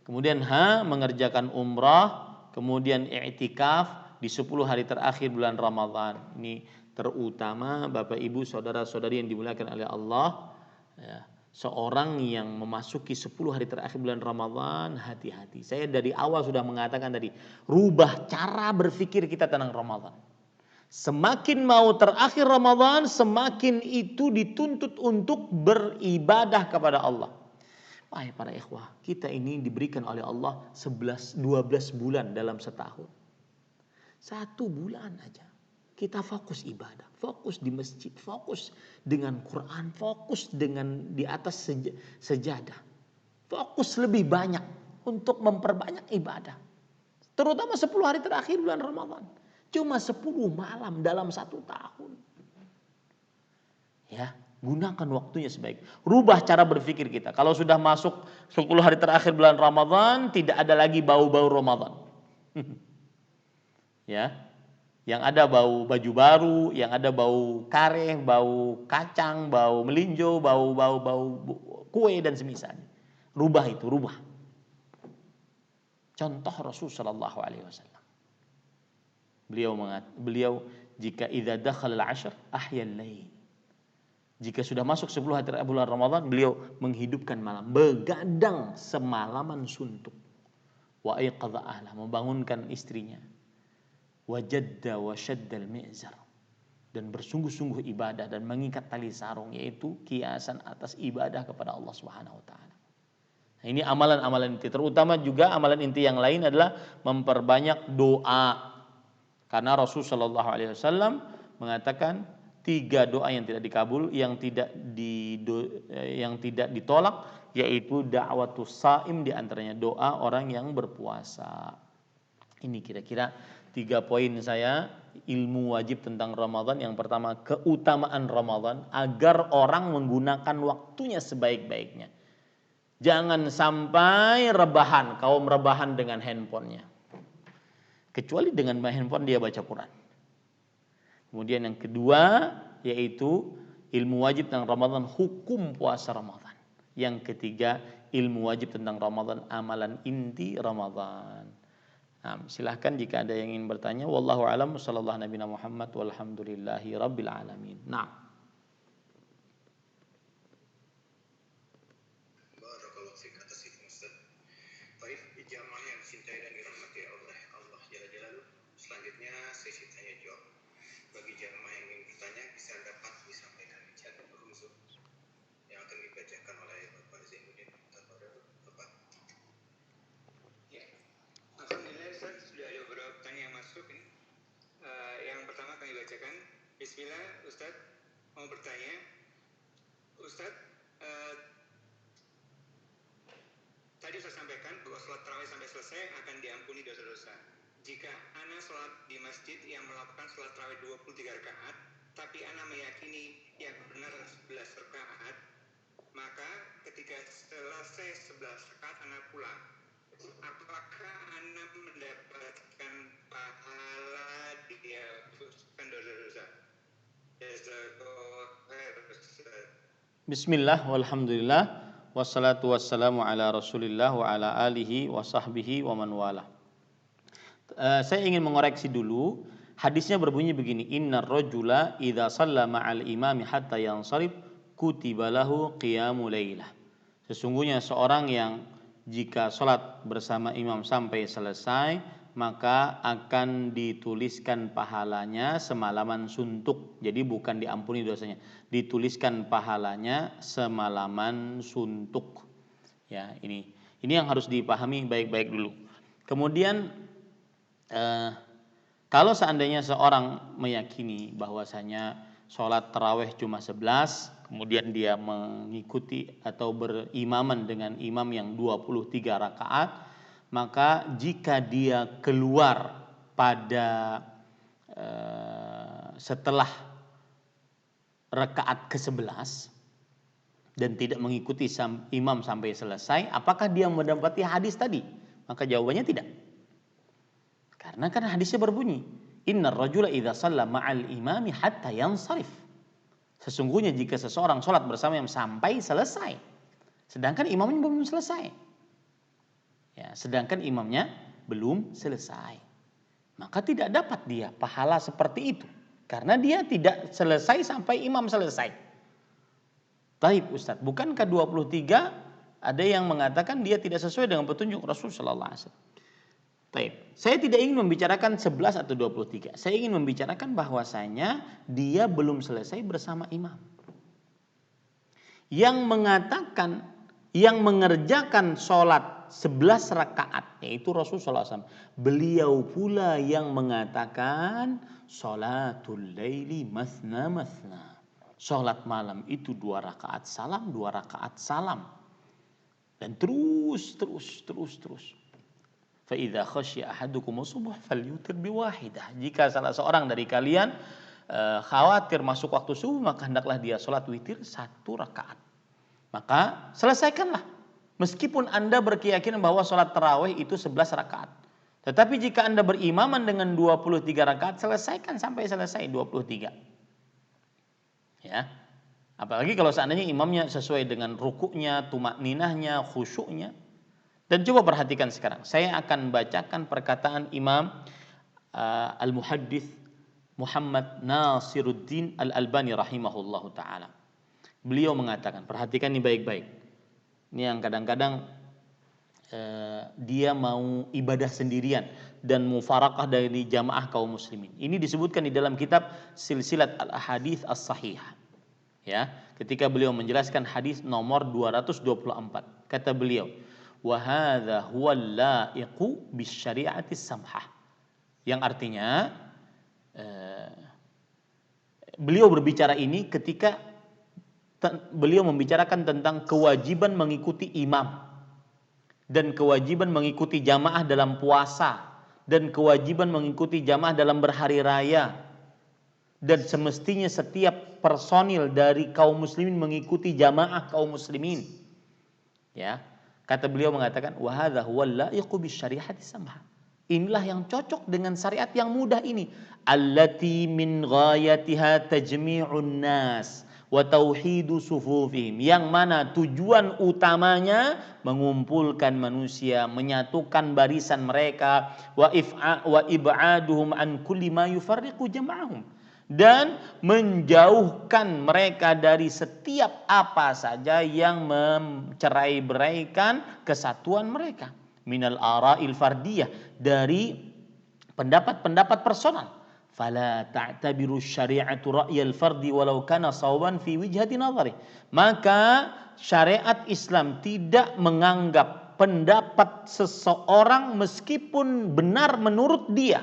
Kemudian mengerjakan umrah, kemudian i'tikaf di 10 hari terakhir bulan Ramadan. Ini terutama Bapak Ibu saudara-saudari yang dimuliakan oleh Allah, ya. Seorang yang memasuki 10 hari terakhir bulan Ramadan, hati-hati. Saya dari awal sudah mengatakan tadi, rubah cara berpikir kita tentang Ramadan. Semakin mau terakhir Ramadan, semakin itu dituntut untuk beribadah kepada Allah. Wahai para ikhwah, kita ini diberikan oleh Allah 12 bulan dalam setahun. 1 bulan aja kita fokus ibadah, fokus di masjid, fokus dengan Quran, fokus dengan di atas sejadah, fokus lebih banyak untuk memperbanyak ibadah. Terutama 10 hari terakhir bulan Ramadan. Cuma 10 malam dalam 1 tahun. Ya, gunakan waktunya sebaik. Rubah cara berpikir kita. Kalau sudah masuk 10 hari terakhir bulan Ramadan, tidak ada lagi bau-bau Ramadan. Ya. Yang ada bau baju baru, yang ada bau kareh, bau kacang, bau melinjo, bau kue dan semisalnya. Rubah itu, rubah. Contoh Rasulullah SAW. Beliau jika idza dakhala al-'ashr ahya al-lail. Jika sudah masuk 10 hari terakhir bulan Ramadan, beliau menghidupkan malam, begadang semalaman suntuk. Wa aiqadha ahlah, membangunkan istrinya. Wajadda wa syaddal mi'zar, dan bersungguh-sungguh ibadah dan mengikat tali sarung, yaitu kiasan atas ibadah kepada Allah Subhanahu wa taala. Nah, ini amalan-amalan inti. Terutama juga amalan inti yang lain adalah memperbanyak doa. Karena Rasulullah sallallahu alaihi wasallam mengatakan 3 doa yang tidak dikabul, yang tidak ditolak, yaitu da'watus shaim, di antaranya doa orang yang berpuasa. Ini kira-kira 3 poin saya, ilmu wajib tentang Ramadan. Yang pertama, keutamaan Ramadan agar orang menggunakan waktunya sebaik-baiknya. Jangan sampai kaum rebahan dengan handphonenya. Kecuali dengan handphone dia baca Quran. Kemudian yang kedua yaitu ilmu wajib tentang Ramadan, hukum puasa Ramadan. Yang ketiga ilmu wajib tentang Ramadan, amalan inti Ramadan. Nah, silahkan jika ada yang ingin bertanya. Wallahu a'lam. Sallallahu nabiyana Muhammad walhamdulillahi rabbil alamin. Nah. Barakallahu fiik atas itu Ustaz. Baik, jamaah yang dicintai dan dirahmati oleh Allah Jalla Jalaluhu. Selanjutnya sesi tanya jawab. Bagi jamaah yang ingin bertanya bisa dapat disampaikan di chat room Zoom yang akan dibacakan oleh Bapak Zainuddin. Bapak. Ya. Alhamdulillah Ustaz, sudah ada beberapa pertanyaan yang masuk ini. Yang pertama kami bacakan. Bismillah Ustaz, mau bertanya. Ustaz, tadi saya sampaikan bahwa sholat tarawih sampai selesai akan diampuni dosa-dosa. Jika ana sholat di masjid yang melakukan sholat tarawih 23 rakaat, tapi ana meyakini yang benar 11 rakaat, maka ketika selesai 11 rakaat ana pulang. Apakah ana mendapatkan pahala dihapuskan dosa-dosa? Jazakallahu khair Ustaz. Bismillah walhamdulillah wassalatu wassalamu ala Rasulillah wa ala alihi wa sahbihi wa man wala. Saya ingin mengoreksi dulu. Hadisnya berbunyi begini, innar rajula idza shalla ma'al imami hatta yansarif kutiba lahu qiyamul lailah. Sesungguhnya seorang yang jika salat bersama imam sampai selesai, maka akan dituliskan pahalanya semalaman suntuk. Jadi bukan diampuni dosanya, dituliskan pahalanya semalaman suntuk. Ya, ini yang harus dipahami baik-baik dulu. Kemudian kalau seandainya seorang meyakini bahwasanya sholat tarawih cuma 11, kemudian dia mengikuti atau berimaman dengan imam yang 23 rakaat, maka jika dia keluar pada setelah rakaat ke-11 dan tidak mengikuti imam sampai selesai, apakah dia mendapati hadis tadi? Maka jawabannya tidak. Karena kan hadisnya berbunyi, innar rajula idza shalla ma'al imami hatta yansarif. Sesungguhnya jika seseorang sholat bersama imam sampai selesai, sedangkan imamnya belum selesai. Ya, sedangkan imamnya belum selesai, maka tidak dapat dia pahala seperti itu karena dia tidak selesai sampai imam selesai. Taib Ustaz, bukankah 23 ada yang mengatakan dia tidak sesuai dengan petunjuk Rasul sallallahu alaihi wasallam. Taib. Saya tidak ingin membicarakan 11 atau 23. Saya ingin membicarakan bahwasanya dia belum selesai bersama imam. Yang mengatakan, yang mengerjakan sholat 11 rakaat, yaitu Rasulullah SAW. Beliau pula yang mengatakan sholatul laili mathna mathna. Sholat malam itu 2 rakaat salam, 2 rakaat salam. Dan terus. Fa idza khashiya ahadukum subuh falyutir biwahidah. Jika salah seorang dari kalian khawatir masuk waktu subuh, maka hendaklah dia sholat witir 1 rakaat. Maka selesaikanlah. Meskipun Anda berkeyakinan bahwa sholat tarawih itu 11 rakaat. Tetapi jika Anda berimaman dengan 23 rakaat, selesaikan sampai selesai 23. Ya. Apalagi kalau seandainya imamnya sesuai dengan rukuknya, tumakninahnya, khusyuknya. Dan coba perhatikan sekarang. Saya akan bacakan perkataan Imam Al-Muhaddits Muhammad Nasiruddin Al-Albani rahimahullahu ta'ala. Beliau mengatakan, perhatikan ini baik-baik. Ini yang kadang-kadang dia mau ibadah sendirian dan mufarakah dari jamaah kaum muslimin. Ini disebutkan di dalam kitab Silsilat Al-Ahadits As-Sahihah. Ya, ketika beliau menjelaskan hadis nomor 224, kata beliau, wa hadza huwa laiqu bisyari'ati samhah. Yang artinya beliau berbicara ini ketika beliau membicarakan tentang kewajiban mengikuti imam dan kewajiban mengikuti jamaah dalam puasa dan kewajiban mengikuti jamaah dalam berhari raya, dan semestinya setiap personil dari kaum muslimin mengikuti jamaah kaum muslimin. Ya, kata beliau mengatakan wa hadza huwa laiqu bisyari'ati samhah. Inilah yang cocok dengan syariat yang mudah ini. Allati min ghayatiha tajmi'un nas wa tauhidu sufufihim. Yang mana tujuan utamanya mengumpulkan manusia, menyatukan barisan mereka, wa ib'aduhum an kulli ma yufarriqu jama'ahum, dan menjauhkan mereka dari setiap apa saja yang mencerai-beraikan kesatuan mereka. Minal ara'il fardiyah, dari pendapat-pendapat personal. Fala ta'tabiru syari'atu ra'yal fardi walau kana sawaban fi wijhati nazari. Maka syariat Islam tidak menganggap pendapat seseorang meskipun benar menurut dia,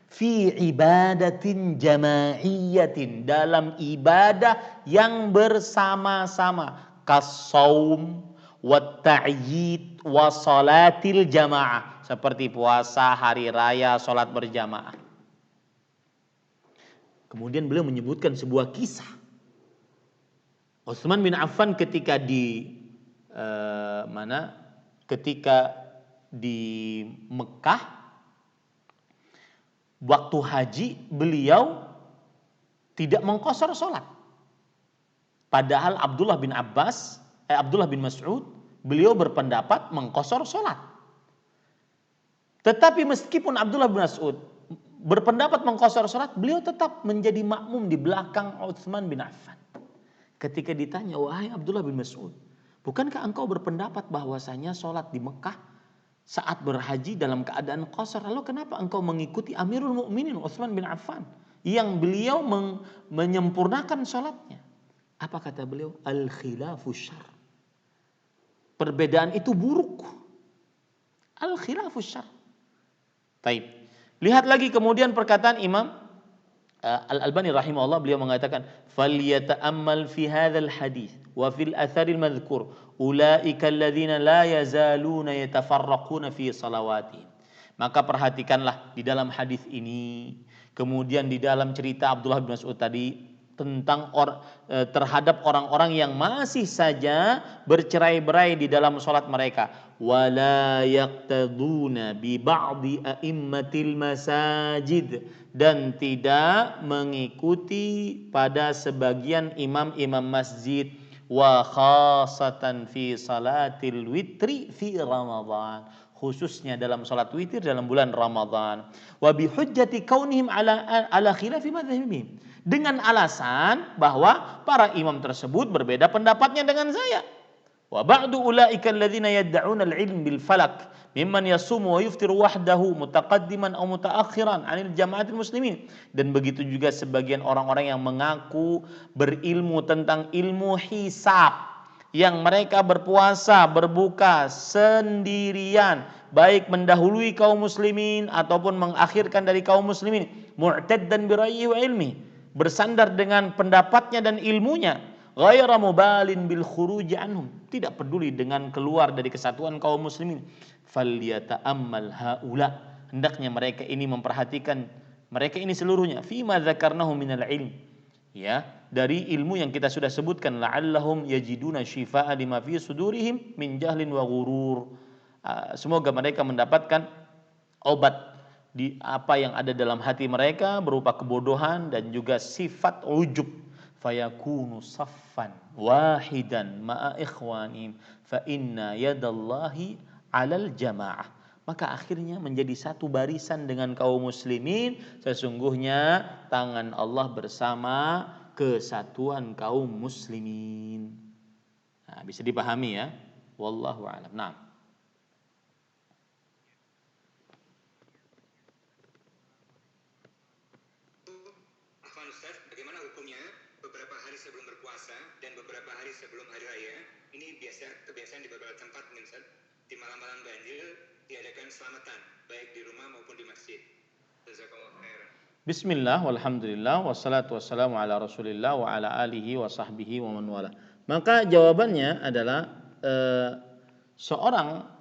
fi ibadatin jamaiyatin, dalam ibadah yang bersama-sama, kasaum wa ta'yid wa salatil jamaah, seperti puasa, hari raya, salat berjamaah. Kemudian beliau menyebutkan sebuah kisah. Utsman bin Affan ketika di Mekah, waktu haji beliau tidak mengqashar salat. Padahal Abdullah bin Mas'ud beliau berpendapat mengqashar salat. Tetapi meskipun Abdullah bin Mas'ud berpendapat mengqashar salat, beliau tetap menjadi makmum di belakang Utsman bin Affan. Ketika ditanya, wahai Abdullah bin Mas'ud, bukankah engkau berpendapat bahwasanya salat di Mekah saat berhaji dalam keadaan qashar, lalu kenapa engkau mengikuti Amirul Mukminin Utsman bin Affan yang beliau menyempurnakan salatnya? Apa kata beliau? Al khilafu syarr. Perbedaan itu buruk. Al khilafu syarr. Taib. Lihat lagi kemudian perkataan Imam Al-Albani rahimahullah, beliau mengatakan, "Falyata'ammal fi hadzal hadits wa fil atharil madhkur ulaika alladziina la yazaluna yatafarraquna fi salawatihim." Maka perhatikanlah di dalam hadis ini, kemudian di dalam cerita Abdullah bin Mas'ud tadi tentang terhadap orang-orang yang masih saja bercerai-berai di dalam salat mereka. Wala yaqtaduna bi ba'di a'immatil masajid, dan tidak mengikuti pada sebagian imam-imam masjid, wa khasatan fi salatil witri fi Ramadan, khususnya dalam salat witir dalam bulan Ramadan. Wa bi hujjati kaunihim ala khilafi madzhabihim, dengan alasan bahwa para imam tersebut berbeda pendapatnya dengan saya. Wa ba'du ulaika alladziina yad'una al-'ilm bil falak mimman yasumu wa yuftiru wahdahu mutaqaddiman aw mutaakhiran 'anil jama'atil muslimin, dan begitu juga sebagian orang-orang yang mengaku berilmu tentang ilmu hisab, yang mereka berpuasa berbuka sendirian, baik mendahului kaum muslimin ataupun mengakhirkan dari kaum muslimin, mu'taddan bi ra'yihi wa ilmi, bersandar dengan pendapatnya dan ilmunya, ghaira mubalin bil khuruj anhum, tidak peduli dengan keluar dari kesatuan kaum muslimin. Falyata'ammal haula, hendaknya mereka ini memperhatikan, mereka ini seluruhnya, fima dzakarnahu minal ilm, ya, dari ilmu yang kita sudah sebutkan, la'allahum yajiduna shifaa'a lima fi sudurihim min jahlin wa ghurur, semoga mereka mendapatkan obat di apa yang ada dalam hati mereka berupa kebodohan dan juga sifat ujub. Fayakunu saffan wahidan ma'a ikhwanihim fa inna yadallahi 'alal jamaah, maka akhirnya menjadi satu barisan dengan kaum muslimin, sesungguhnya tangan Allah bersama kesatuan kaum muslimin. Nah, bisa dipahami ya, wallahu a'lam. Nah, bagaimana hukumnya beberapa hari sebelum berpuasa dan beberapa hari sebelum hari raya? Ini kebiasaan di beberapa tempat, Ustaz. Di malam-malam ganjil diadakan selamatan, baik di rumah maupun di masjid. Jazakallahu khairan. Bismillah, walhamdulillah, wassalatu wassalamu ala rasulillah wa ala alihi wa sahbihi wa man wala. Maka jawabannya adalah seorang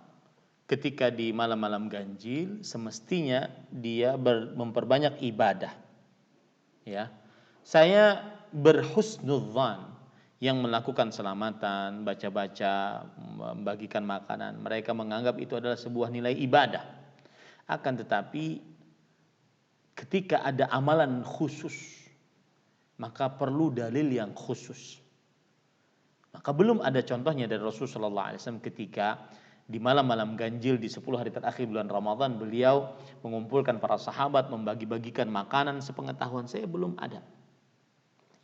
ketika di malam-malam ganjil semestinya dia memperbanyak ibadah. Ya, saya berhusnudzan yang melakukan selamatan, baca-baca, membagikan makanan, mereka menganggap itu adalah sebuah nilai ibadah. Akan tetapi ketika ada amalan khusus, maka perlu dalil yang khusus. Maka belum ada contohnya dari Rasulullah SAW ketika di malam-malam ganjil di 10 hari terakhir bulan Ramadan beliau mengumpulkan para sahabat, membagi-bagikan makanan. Sepengetahuan saya belum ada.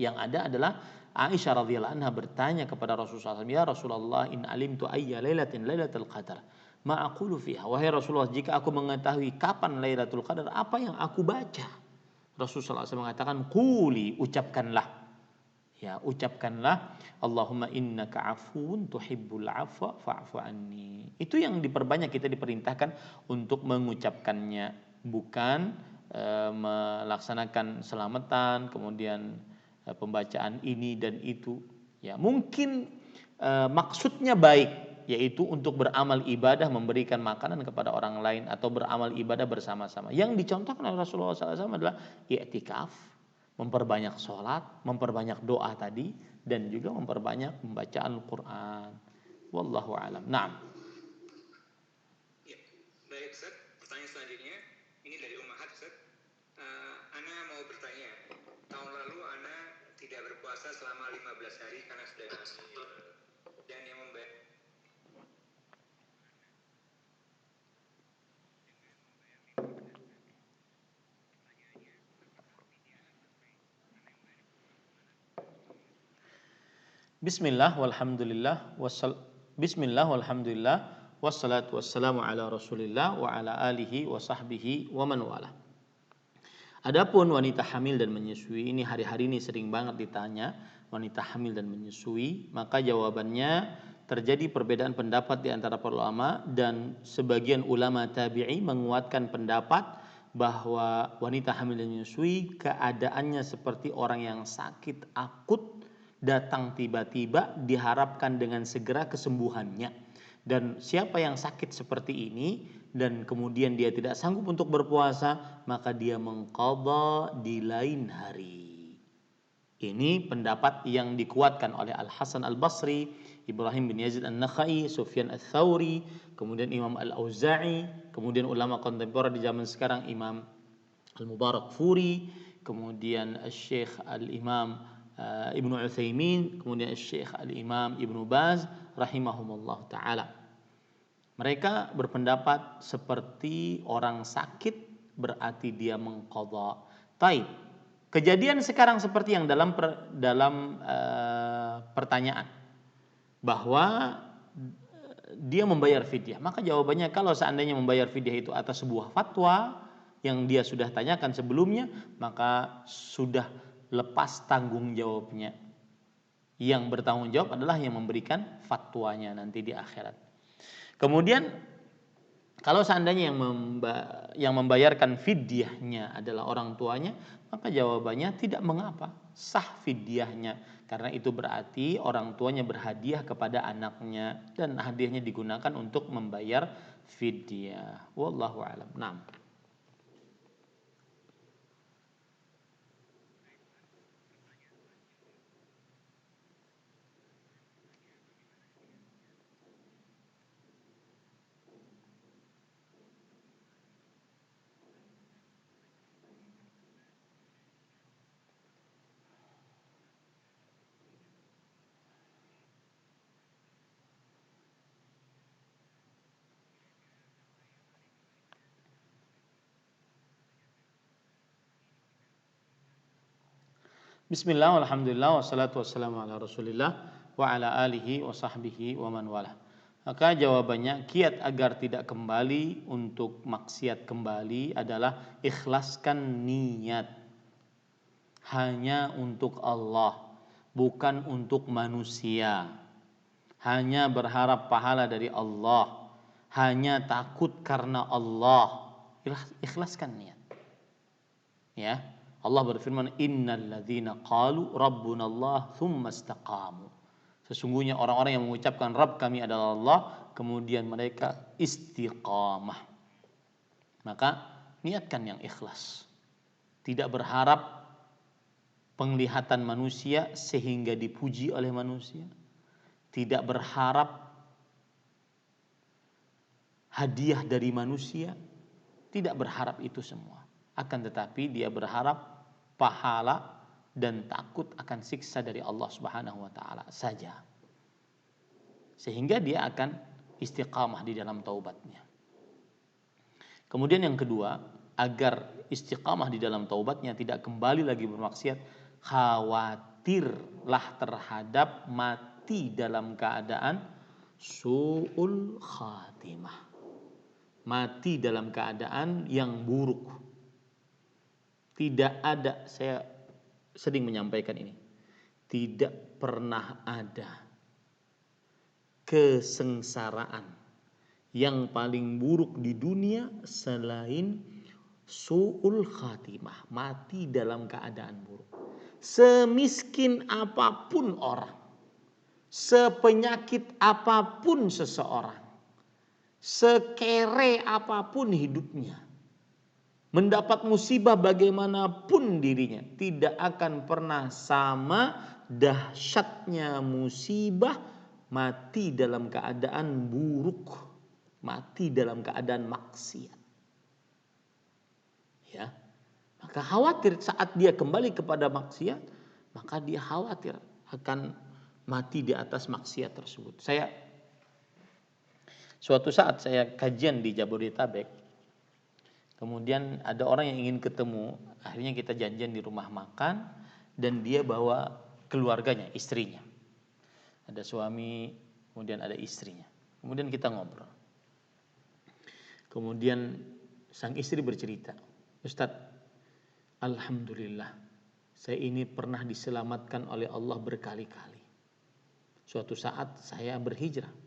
Yang ada adalah Aisyah radhiyallahu anha bertanya kepada Rasulullah SAW, "Ya Rasulullah, in alimtu ayya lailatin lailatul qadar, ma aqulu fiha?" Wahai Rasulullah, jika aku mengetahui kapan Lailatul Qadar, apa yang aku baca? Rasulullah SAW mengatakan, "Quli, ucapkanlah. Ya, ucapkanlah, Allahumma innaka afuun tuhibbul afwa fa'fu anni." Itu yang diperbanyak, kita diperintahkan untuk mengucapkannya, bukan melaksanakan selamatan, kemudian pembacaan ini dan itu. Ya, mungkin maksudnya baik, yaitu untuk beramal ibadah, memberikan makanan kepada orang lain atau beramal ibadah bersama-sama. Yang dicontohkan oleh Rasulullah SAW adalah i'tikaf, memperbanyak sholat, memperbanyak doa tadi, dan juga memperbanyak pembacaan Al-Quran. Wallahu a'lam. Naam. Ya, baik Ustaz. Pertanyaan selanjutnya ini dari Ummahat Ustaz. Ana mau bertanya. Tahun lalu Ana tidak berpuasa selama 15 hari karena sudah sakit dan yang membayar Bismillah walhamdulillah wassalatu wassalamu ala Rasulillah wa ala alihi wa sahbihi wa man wala. Adapun wanita hamil dan menyusui, ini hari-hari ini sering banget ditanya, wanita hamil dan menyusui, maka jawabannya terjadi perbedaan pendapat di antara para ulama, dan sebagian ulama tabi'i menguatkan pendapat bahwa wanita hamil dan menyusui keadaannya seperti orang yang sakit akut, datang tiba-tiba, diharapkan dengan segera kesembuhannya. Dan siapa yang sakit seperti ini dan kemudian dia tidak sanggup untuk berpuasa, maka dia mengqadha di lain hari. Ini pendapat yang dikuatkan oleh Al-Hasan Al-Basri, Ibrahim bin Yazid An-Nakhai, Sufyan Ats-Tsauri, kemudian Imam Al-Auza'i, kemudian ulama kontemporer di zaman sekarang Imam Al-Mubarakfuri, kemudian Syekh Al-Imam Ibnu Utsaimin, kemudian Syekh Al-Imam Ibnu Baz rahimahumullah ta'ala. Mereka berpendapat seperti orang sakit berarti dia mengqadha. Taib. Kejadian sekarang seperti yang dalam pertanyaan, bahwa dia membayar fidyah. Maka jawabannya, kalau seandainya membayar fidyah itu atas sebuah fatwa yang dia sudah tanyakan sebelumnya, maka sudah lepas tanggung jawabnya. Yang bertanggung jawab adalah yang memberikan fatwanya nanti di akhirat. Kemudian kalau seandainya yang membayarkan fidyahnya adalah orang tuanya, maka jawabannya tidak mengapa, sah fidyahnya, karena itu berarti orang tuanya berhadiah kepada anaknya dan hadiahnya digunakan untuk membayar fidyah. Wallahu a'lam. Naam. Bismillah, alhamdulillah, wassalatu wassalamu ala Rasulillah wa ala alihi wa sahbihi wa man wala. Maka jawabannya, kiat agar tidak kembali untuk maksiat kembali adalah ikhlaskan niat hanya untuk Allah, bukan untuk manusia. Hanya berharap pahala dari Allah, hanya takut karena Allah. Ikhlaskan niat. Ya. Allah berfirman, innal ladzina qalu rabbunallah tsumma istaqamu. Sesungguhnya orang-orang yang mengucapkan Rabb kami adalah Allah, kemudian mereka istiqamah. Maka niatkan yang ikhlas. Tidak berharap penglihatan manusia sehingga dipuji oleh manusia. Tidak berharap hadiah dari manusia, tidak berharap itu semua. Akan tetapi dia berharap pahala dan takut akan siksa dari Allah Subhanahu wa taala saja. Sehingga dia akan istiqamah di dalam taubatnya. Kemudian yang kedua, agar istiqamah di dalam taubatnya, tidak kembali lagi bermaksiat, khawatirlah terhadap mati dalam keadaan su'ul khatimah. Mati dalam keadaan yang buruk. Tidak ada, saya sering menyampaikan ini, tidak pernah ada kesengsaraan yang paling buruk di dunia selain su'ul khatimah, mati dalam keadaan buruk. Semiskin apapun orang, sepenyakit apapun seseorang, sekere apapun hidupnya, mendapat musibah bagaimanapun dirinya, tidak akan pernah sama dahsyatnya musibah mati dalam keadaan buruk, mati dalam keadaan maksiat. Ya. Maka khawatir saat dia kembali kepada maksiat, maka dia khawatir akan mati di atas maksiat tersebut. Suatu saat saya kajian di Jabodetabek, kemudian ada orang yang ingin ketemu, akhirnya kita janjian di rumah makan, dan dia bawa keluarganya, istrinya. Ada suami, kemudian ada istrinya. Kemudian kita ngobrol. Kemudian sang istri bercerita, Ustadz, alhamdulillah, saya ini pernah diselamatkan oleh Allah berkali-kali. Suatu saat saya berhijrah.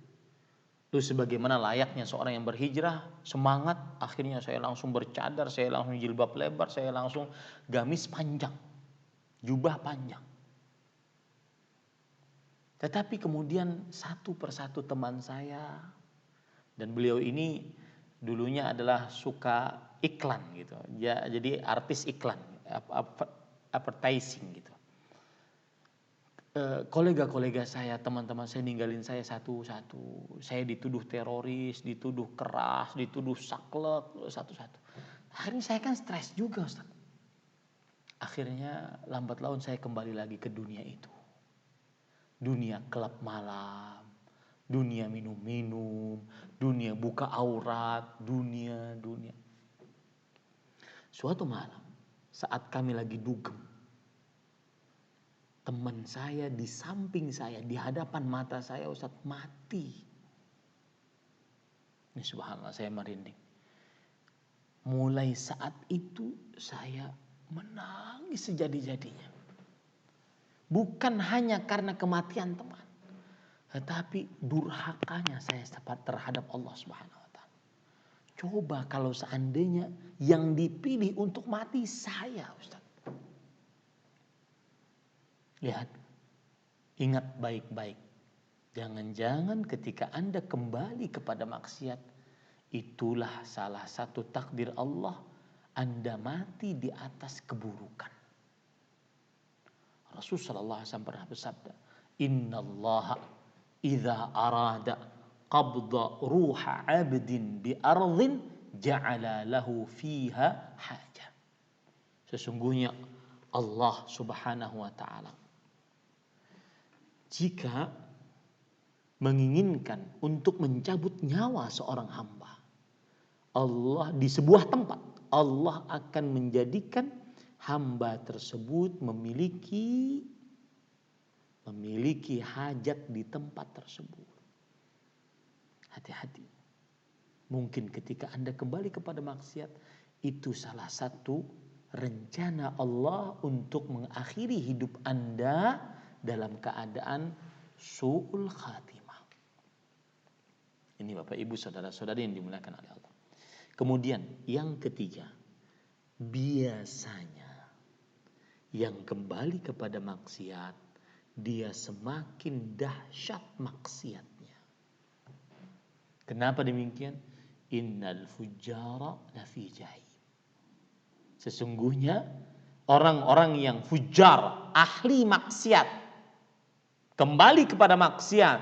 Itu sebagaimana layaknya seorang yang berhijrah, semangat, akhirnya saya langsung bercadar, saya langsung jilbab lebar, saya langsung gamis panjang, jubah panjang. Tetapi kemudian satu persatu teman saya, dan beliau ini dulunya adalah suka iklan gitu, ya, jadi artis iklan, advertising gitu. Kolega-kolega saya, teman-teman saya ninggalin saya satu-satu. Saya dituduh teroris, dituduh keras, dituduh saklek satu-satu. Akhirnya saya kan stres juga, Ustaz. Akhirnya lambat laun saya kembali lagi ke dunia itu. Dunia klub malam, dunia minum-minum, dunia buka aurat, dunia. Suatu malam, saat kami lagi dugem, teman saya di samping saya, di hadapan mata saya, Ustaz, mati. Ini subhanallah, saya merinding. Mulai saat itu saya menangis sejadi-jadinya. Bukan hanya karena kematian teman, tetapi durhakanya saya terhadap Allah Subhanahu wa taala. Coba kalau seandainya yang dipilih untuk mati saya, Ustaz. Lihat, ingat baik-baik. Jangan-jangan ketika Anda kembali kepada maksiat, itulah salah satu takdir Allah, Anda mati di atas keburukan. Rasulullah sallallahu alaihi wasallam pernah bersabda, "Innallaha idza arada qabda ruha 'abdin bi ardhin ja'ala lahu fiha haja." Sesungguhnya Allah Subhanahu wa taala jika menginginkan untuk mencabut nyawa seorang hamba, Allah di sebuah tempat, Allah akan menjadikan hamba tersebut memiliki hajat di tempat tersebut. Hati-hati. Mungkin ketika Anda kembali kepada maksiat, itu salah satu rencana Allah untuk mengakhiri hidup Anda dalam keadaan su'ul khatimah. Ini Bapak Ibu saudara-saudari yang dimuliakan oleh Allah. Kemudian yang ketiga, biasanya yang kembali kepada maksiat, dia semakin dahsyat maksiatnya. Kenapa demikian? Innal fujjara lafi jahim. Sesungguhnya orang-orang yang fujar, ahli maksiat, kembali kepada maksiat,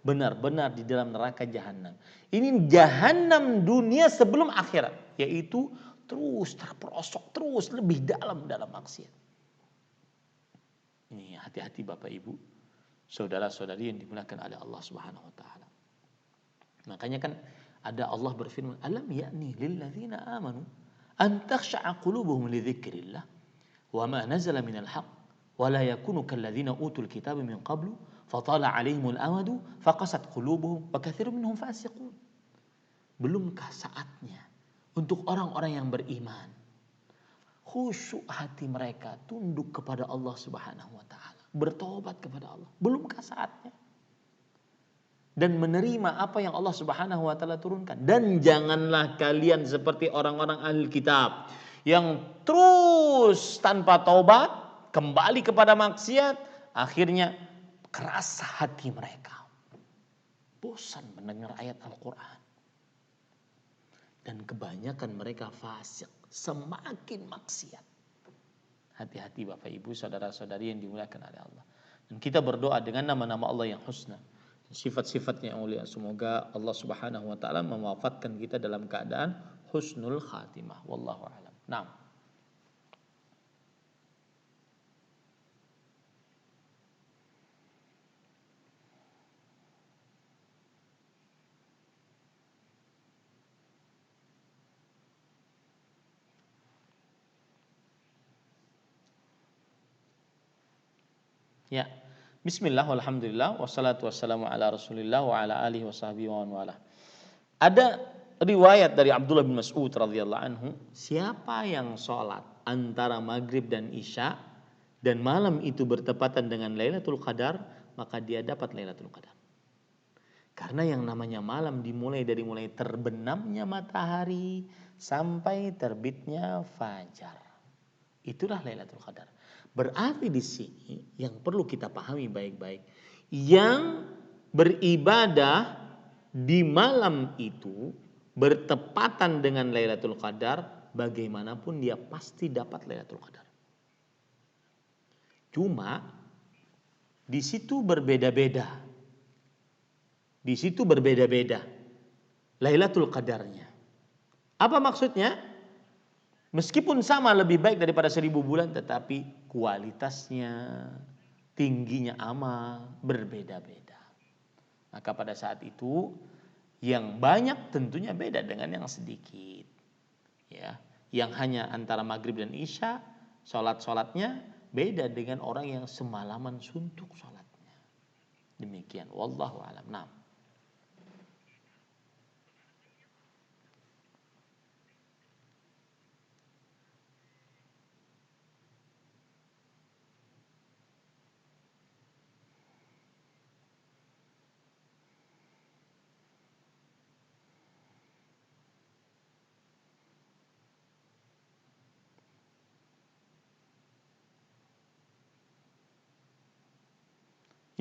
benar-benar di dalam neraka jahanam. Ini jahanam dunia sebelum akhirat. yaitu terus terperosok, terus lebih dalam maksiat. Ini hati-hati Bapak Ibu, saudara-saudari yang dimuliakan oleh Allah Subhanahu wa taala. Makanya kan ada Allah berfirman, "Alam ya'ni lil ladzina amanu an takhsha'a qulubuhum li dzikrillah wa ma nazala minal haqq wa la yakunu kal ladzina utul kitaba min qablu fatala 'alaihimul amadu faqasat qulubuhum wa katsirun minhum fasiqun." Belumkah saatnya untuk orang-orang yang beriman khusyuk hati mereka, tunduk kepada Allah Subhanahu wa taala, bertobat kepada Allah? Belumkah saatnya? Dan menerima apa yang Allah Subhanahu wa taala turunkan. Dan janganlah kalian seperti orang-orang ahli kitab yang terus tanpa taubat kembali kepada maksiat, akhirnya keras hati mereka, bosan mendengar ayat Al-Quran, dan kebanyakan mereka fasik, semakin maksiat. Hati-hati Bapak Ibu, saudara-saudari yang dimuliakan oleh Allah. Dan kita berdoa dengan nama-nama Allah yang husna, sifat-sifatnya yang mulia. Semoga Allah Subhanahu wa taala mewafatkan kita dalam keadaan husnul khatimah. Wallahu a'lam. Naam. Ya. Bismillah, walhamdulillah, wassalatu wassalamu ala rasulillah wa ala alihi wa sahbihi wa wala. Ada riwayat dari Abdullah bin Mas'ud radhiyallahu anhu, siapa yang sholat antara maghrib dan isya dan malam itu bertepatan dengan Lailatul Qadar, maka dia dapat Lailatul Qadar. Karena yang namanya malam dimulai dari mulai terbenamnya matahari sampai terbitnya fajar. Itulah Lailatul Qadar. Berarti di sini yang perlu kita pahami baik-baik, yang beribadah di malam itu bertepatan dengan Lailatul Qadar, bagaimanapun dia pasti dapat Lailatul Qadar. Cuma di situ berbeda-beda. Di situ berbeda-beda Lailatul Qadarnya. Apa maksudnya? Meskipun sama lebih baik daripada 1000 bulan, tetapi kualitasnya, tingginya amal berbeda-beda. Maka pada saat itu yang banyak tentunya beda dengan yang sedikit. Ya, yang hanya antara maghrib dan isya, sholatnya beda dengan orang yang semalaman suntuk sholatnya. Demikian, wallahu a'lam. Nah.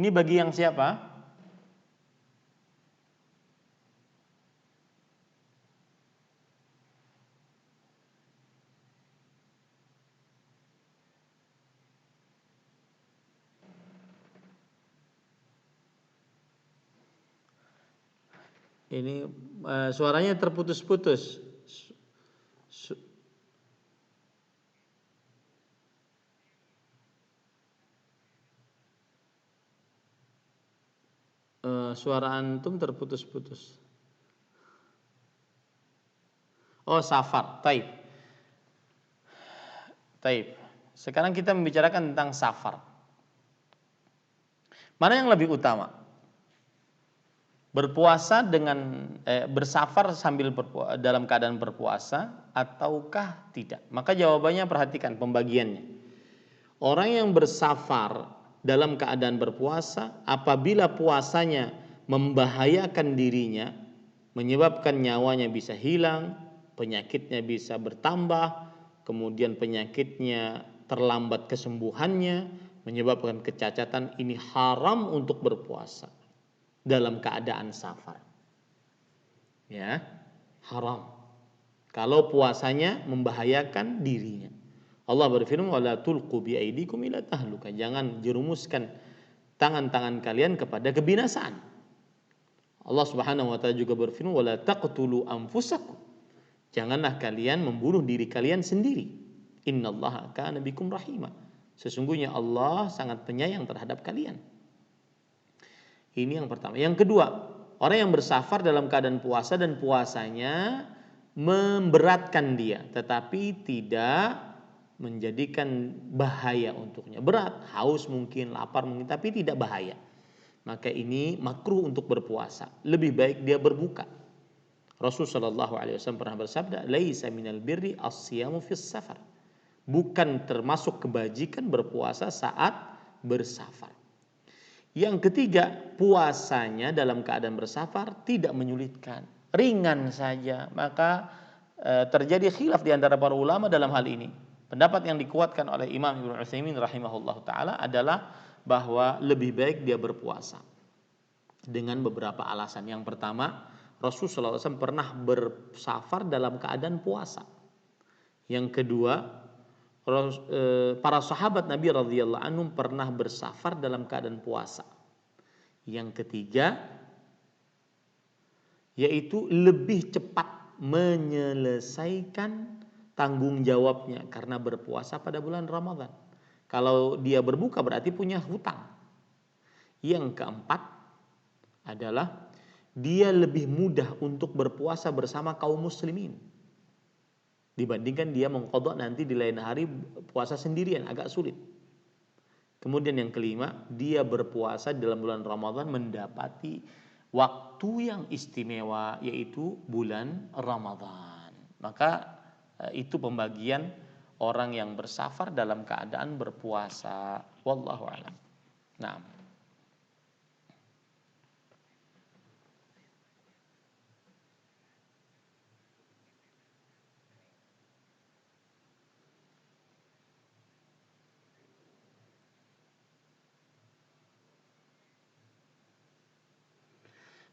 Ini bagi yang siapa? Ini suaranya terputus-putus. Suara antum terputus-putus. Oh, safar. Taib. Sekarang kita membicarakan tentang safar. Mana yang lebih utama? Berpuasa dengan bersafar sambil dalam keadaan berpuasa ataukah tidak? Maka jawabannya, perhatikan pembagiannya. Orang yang bersafar dalam keadaan berpuasa, apabila puasanya membahayakan dirinya, menyebabkan nyawanya bisa hilang, penyakitnya bisa bertambah, kemudian penyakitnya terlambat kesembuhannya, menyebabkan kecacatan, ini haram untuk berpuasa dalam keadaan safar. Ya, haram. Kalau puasanya membahayakan dirinya. Allah berfirman, wala tulqu biaidikum ila tahluka. Jangan jerumuskan tangan-tangan kalian kepada kebinasaan. Allah Subhanahu wa taala juga berfirman, wala taqtulu anfusakum. Janganlah kalian membunuh diri kalian sendiri. Innallaha kana bikum rahima. Sesungguhnya Allah sangat penyayang terhadap kalian. Ini yang pertama. Yang kedua, orang yang bersafar dalam keadaan puasa dan puasanya memberatkan dia, tetapi tidak menjadikan bahaya untuknya. Berat, haus mungkin, lapar mungkin, tapi tidak bahaya. Maka ini makruh untuk berpuasa. Lebih baik dia berbuka. Rasulullah SAW pernah bersabda, "Laisa minal birri as-siyamu fis safar." Bukan termasuk kebajikan berpuasa saat bersafar. Yang ketiga, puasanya dalam keadaan bersafar tidak menyulitkan, ringan saja. Maka terjadi khilaf di antara para ulama dalam hal ini. Pendapat yang dikuatkan oleh Imam Ibnu Utsaimin rahimahullah taala adalah bahwa lebih baik dia berpuasa dengan beberapa alasan. Yang pertama, Rasulullah SAW pernah bersafar dalam keadaan puasa. Yang kedua, para sahabat Nabi radhiyallahu anhum pernah bersafar dalam keadaan puasa. Yang ketiga, yaitu lebih cepat menyelesaikan tanggung jawabnya karena berpuasa pada bulan Ramadan. Kalau dia berbuka berarti punya hutang. Yang keempat adalah dia lebih mudah untuk berpuasa bersama kaum muslimin dibandingkan dia mengqadha nanti di lain hari puasa sendirian, agak sulit. Kemudian yang kelima, dia berpuasa dalam bulan Ramadan mendapati waktu yang istimewa, yaitu bulan Ramadan. Maka itu pembagian orang yang bersafar dalam keadaan berpuasa. Wallahu a'lam. Nah,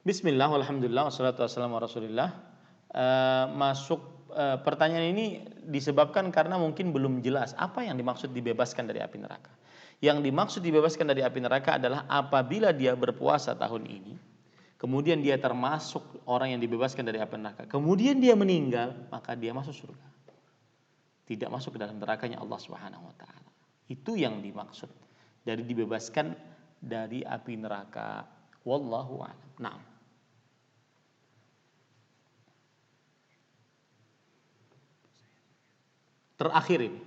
Bismillah, alhamdulillah, wassalatu wassalamu ala rasulillah. Pertanyaan ini disebabkan karena mungkin belum jelas apa yang dimaksud dibebaskan dari api neraka. Yang dimaksud dibebaskan dari api neraka adalah apabila dia berpuasa tahun ini, kemudian dia termasuk orang yang dibebaskan dari api neraka, kemudian dia meninggal, maka dia masuk surga. Tidak masuk ke dalam nerakanya Allah Subhanahu wa taala. Itu yang dimaksud dari dibebaskan dari api neraka. Wallahu a'lam. Nah, terakhir ini.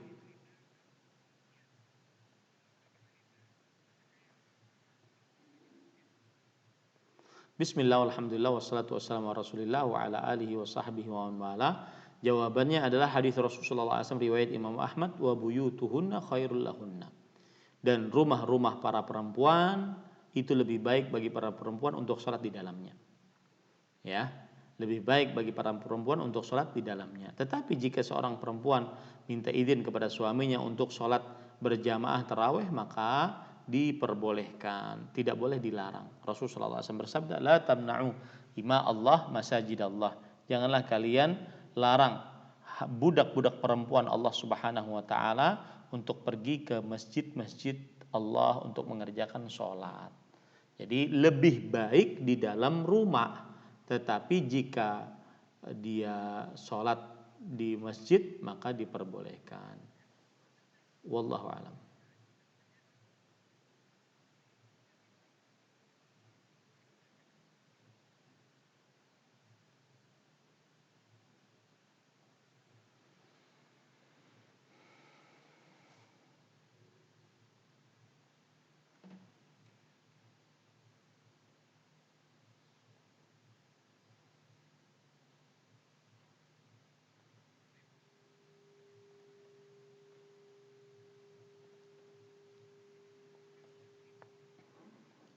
Bismillah, alhamdulillah, wassalatu wassalamu ala rasulillah wa ala alihi wa sahbihi wa man wala. Jawabannya adalah hadis Rasulullah SAW riwayat Imam Ahmad, wa buyutuhunna khairul lahunna. Dan rumah-rumah para perempuan itu lebih baik bagi para perempuan untuk sholat di dalamnya. Ya, lebih baik bagi para perempuan untuk sholat di dalamnya. Tetapi jika seorang perempuan minta izin kepada suaminya untuk sholat berjamaah tarawih, maka diperbolehkan, tidak boleh dilarang. Rasulullah SAW bersabda, la tamna'u ima Allah masajid Allah. Janganlah kalian larang budak-budak perempuan Allah Subhanahu wa taala untuk pergi ke masjid-masjid Allah untuk mengerjakan sholat. Jadi lebih baik di dalam rumah. Tetapi jika dia sholat di masjid maka diperbolehkan. Wallahu a'lam.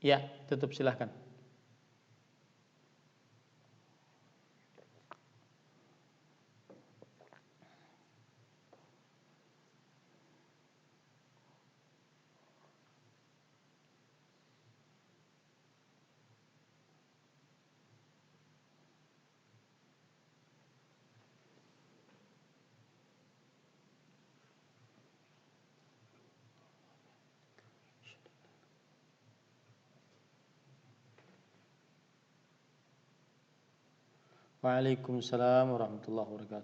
Ya, tutup silahkan. Waalaikumsalam warahmatullahi wabarakatuh.